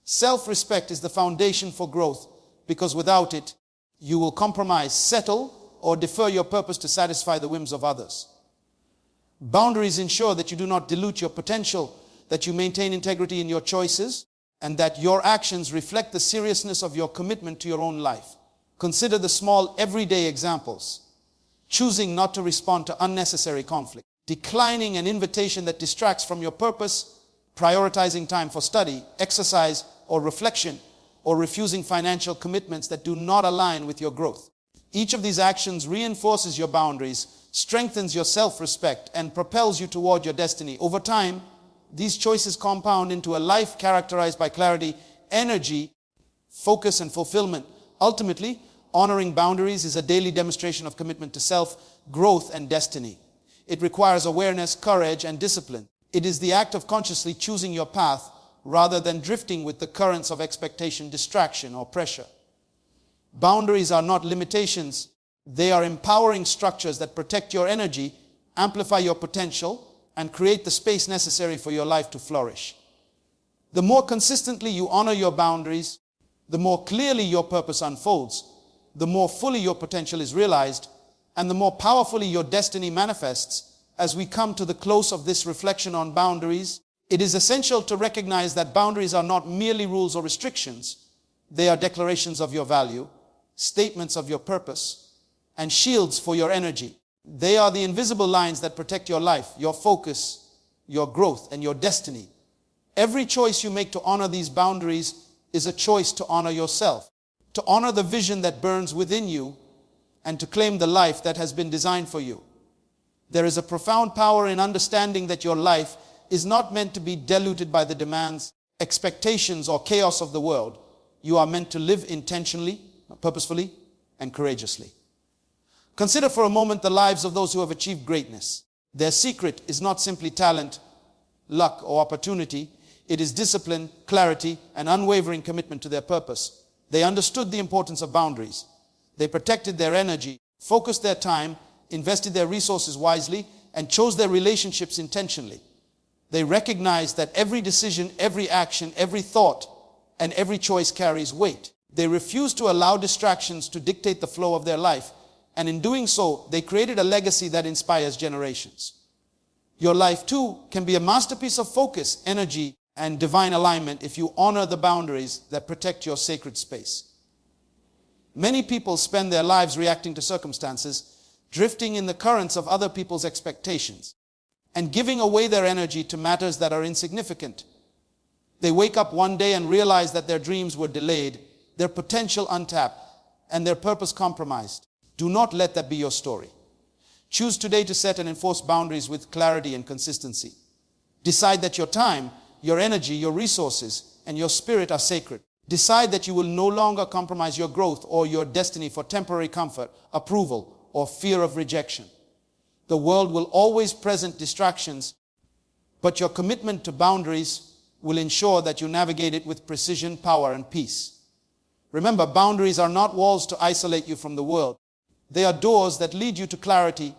Self-respect is the foundation for growth because without it, you will compromise, settle, or defer your purpose to satisfy the whims of others. Boundaries ensure that you do not dilute your potential, that you maintain integrity in your choices, and that your actions reflect the seriousness of your commitment to your own life. Consider the small, everyday examples. Choosing not to respond to unnecessary conflict, declining an invitation that distracts from your purpose, prioritizing time for study, exercise, or reflection, or refusing financial commitments that do not align with your growth. Each of these actions reinforces your boundaries, strengthens your self-respect, and propels you toward your destiny. Over time, these choices compound into a life characterized by clarity, energy, focus, and fulfillment. Ultimately, honoring boundaries is a daily demonstration of commitment to self, growth, and destiny. It requires awareness, courage, and discipline. It is the act of consciously choosing your path rather than drifting with the currents of expectation, distraction, or pressure. Boundaries are not limitations. They are empowering structures that protect your energy, amplify your potential, and create the space necessary for your life to flourish. The more consistently you honor your boundaries, the more clearly your purpose unfolds, the more fully your potential is realized, and the more powerfully your destiny manifests. As we come to the close of this reflection on boundaries, it is essential to recognize that boundaries are not merely rules or restrictions. They are declarations of your value, statements of your purpose, and shields for your energy. They are the invisible lines that protect your life, your focus, your growth, and your destiny. Every choice you make to honor these boundaries is a choice to honor yourself, to honor the vision that burns within you, and to claim the life that has been designed for you. There is a profound power in understanding that your life is not meant to be diluted by the demands, expectations, or chaos of the world. You are meant to live intentionally, purposefully, and courageously. Consider for a moment the lives of those who have achieved greatness. Their secret is not simply talent, luck, or opportunity. It is discipline, clarity, and unwavering commitment to their purpose. They understood the importance of boundaries. They protected their energy, focused their time, invested their resources wisely, and chose their relationships intentionally. They recognized that every decision, every action, every thought, and every choice carries weight. They refused to allow distractions to dictate the flow of their life, and in doing so, they created a legacy that inspires generations. Your life too can be a masterpiece of focus, energy, and divine alignment if you honor the boundaries that protect your sacred space. Many people spend their lives reacting to circumstances, drifting in the currents of other people's expectations, and giving away their energy to matters that are insignificant. They wake up one day and realize that their dreams were delayed, their potential untapped, and their purpose compromised. Do not let that be your story. Choose today to set and enforce boundaries with clarity and consistency. Decide that your time, your energy, your resources, and your spirit are sacred. Decide that you will no longer compromise your growth or your destiny for temporary comfort, approval, or fear of rejection. The world will always present distractions, but your commitment to boundaries will ensure that you navigate it with precision, power, and peace. Remember, boundaries are not walls to isolate you from the world. They are doors that lead you to clarity,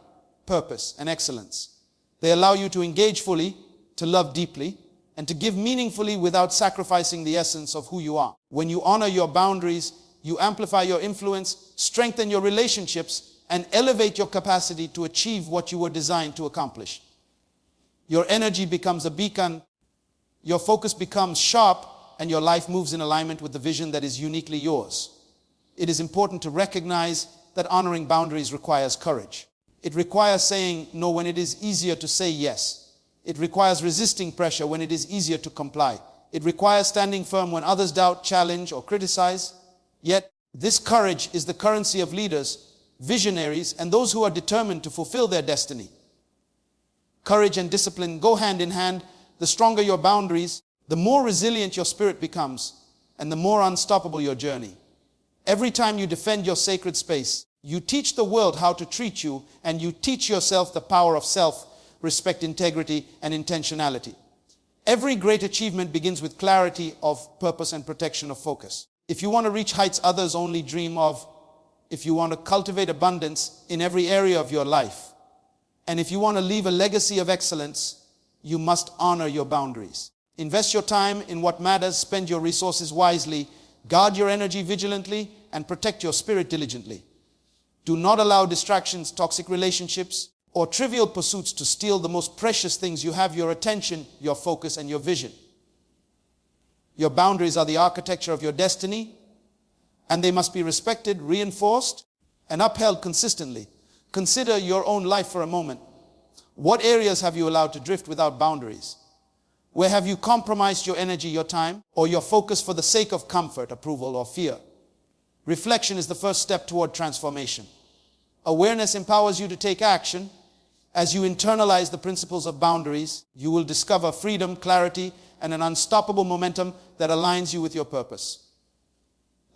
purpose, and excellence. They allow you to engage fully, to love deeply, and to give meaningfully without sacrificing the essence of who you are. When you honor your boundaries, you amplify your influence, strengthen your relationships, and elevate your capacity to achieve what you were designed to accomplish. Your energy becomes a beacon, your focus becomes sharp, and your life moves in alignment with the vision that is uniquely yours. It is important to recognize that honoring boundaries requires courage. It requires saying no when it is easier to say yes. It requires resisting pressure when it is easier to comply. It requires standing firm when others doubt, challenge, or criticize. Yet, this courage is the currency of leaders, visionaries, and those who are determined to fulfill their destiny. Courage and discipline go hand in hand. The stronger your boundaries, the more resilient your spirit becomes, and the more unstoppable your journey. Every time you defend your sacred space, you teach the world how to treat you, and you teach yourself the power of self-respect, integrity, and intentionality. Every great achievement begins with clarity of purpose and protection of focus. If you want to reach heights others only dream of, if you want to cultivate abundance in every area of your life, and if you want to leave a legacy of excellence, you must honor your boundaries. Invest your time in what matters, spend your resources wisely, guard your energy vigilantly, and protect your spirit diligently. Do not allow distractions, toxic relationships, or trivial pursuits to steal the most precious things you have: your attention, your focus, and your vision. Your boundaries are the architecture of your destiny, and they must be respected, reinforced, and upheld consistently. Consider your own life for a moment. What areas have you allowed to drift without boundaries? Where have you compromised your energy, your time, or your focus for the sake of comfort, approval, or fear? Reflection is the first step toward transformation. Awareness empowers you to take action. As you internalize the principles of boundaries, you will discover freedom, clarity, and an unstoppable momentum that aligns you with your purpose.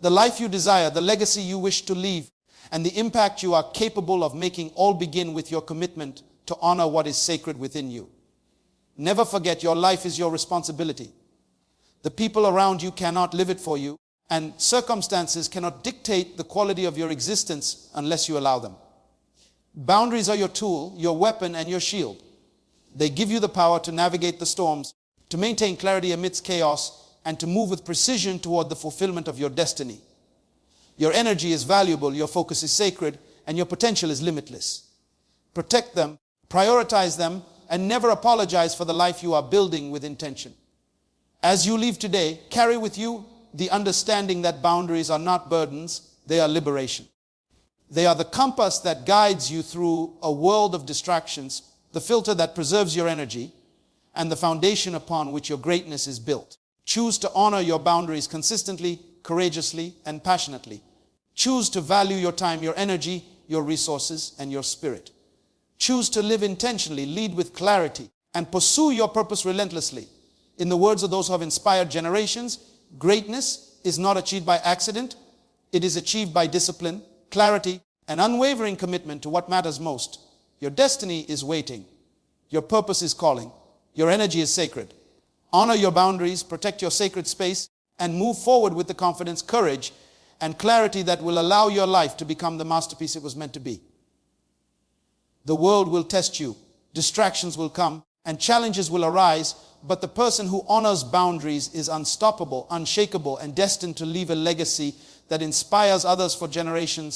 The life you desire, the legacy you wish to leave, and the impact you are capable of making all begin with your commitment to honor what is sacred within you. Never forget, your life is your responsibility. The people around you cannot live it for you, and circumstances cannot dictate the quality of your existence unless you allow them. Boundaries are your tool, your weapon, and your shield. They give you the power to navigate the storms, to maintain clarity amidst chaos, and to move with precision toward the fulfillment of your destiny. Your energy is valuable, your focus is sacred, and your potential is limitless. Protect them, prioritize them, and never apologize for the life you are building with intention. As you leave today, carry with you the understanding that boundaries are not burdens, they are liberation. They are the compass that guides you through a world of distractions, the filter that preserves your energy, and the foundation upon which your greatness is built. Choose to honor your boundaries consistently, courageously, and passionately. Choose to value your time, your energy, your resources, and your spirit. Choose to live intentionally, lead with clarity, and pursue your purpose relentlessly. In the words of those who have inspired generations, greatness is not achieved by accident. It is achieved by discipline, clarity, and unwavering commitment to what matters most. Your destiny is waiting. Your purpose is calling. Your energy is sacred. Honor your boundaries, protect your sacred space, and move forward with the confidence, courage, and clarity that will allow your life to become the masterpiece it was meant to be. The world will test you. Distractions will come, and challenges will arise, but the person who honors boundaries is unstoppable, unshakable, and destined to leave a legacy that inspires others for generations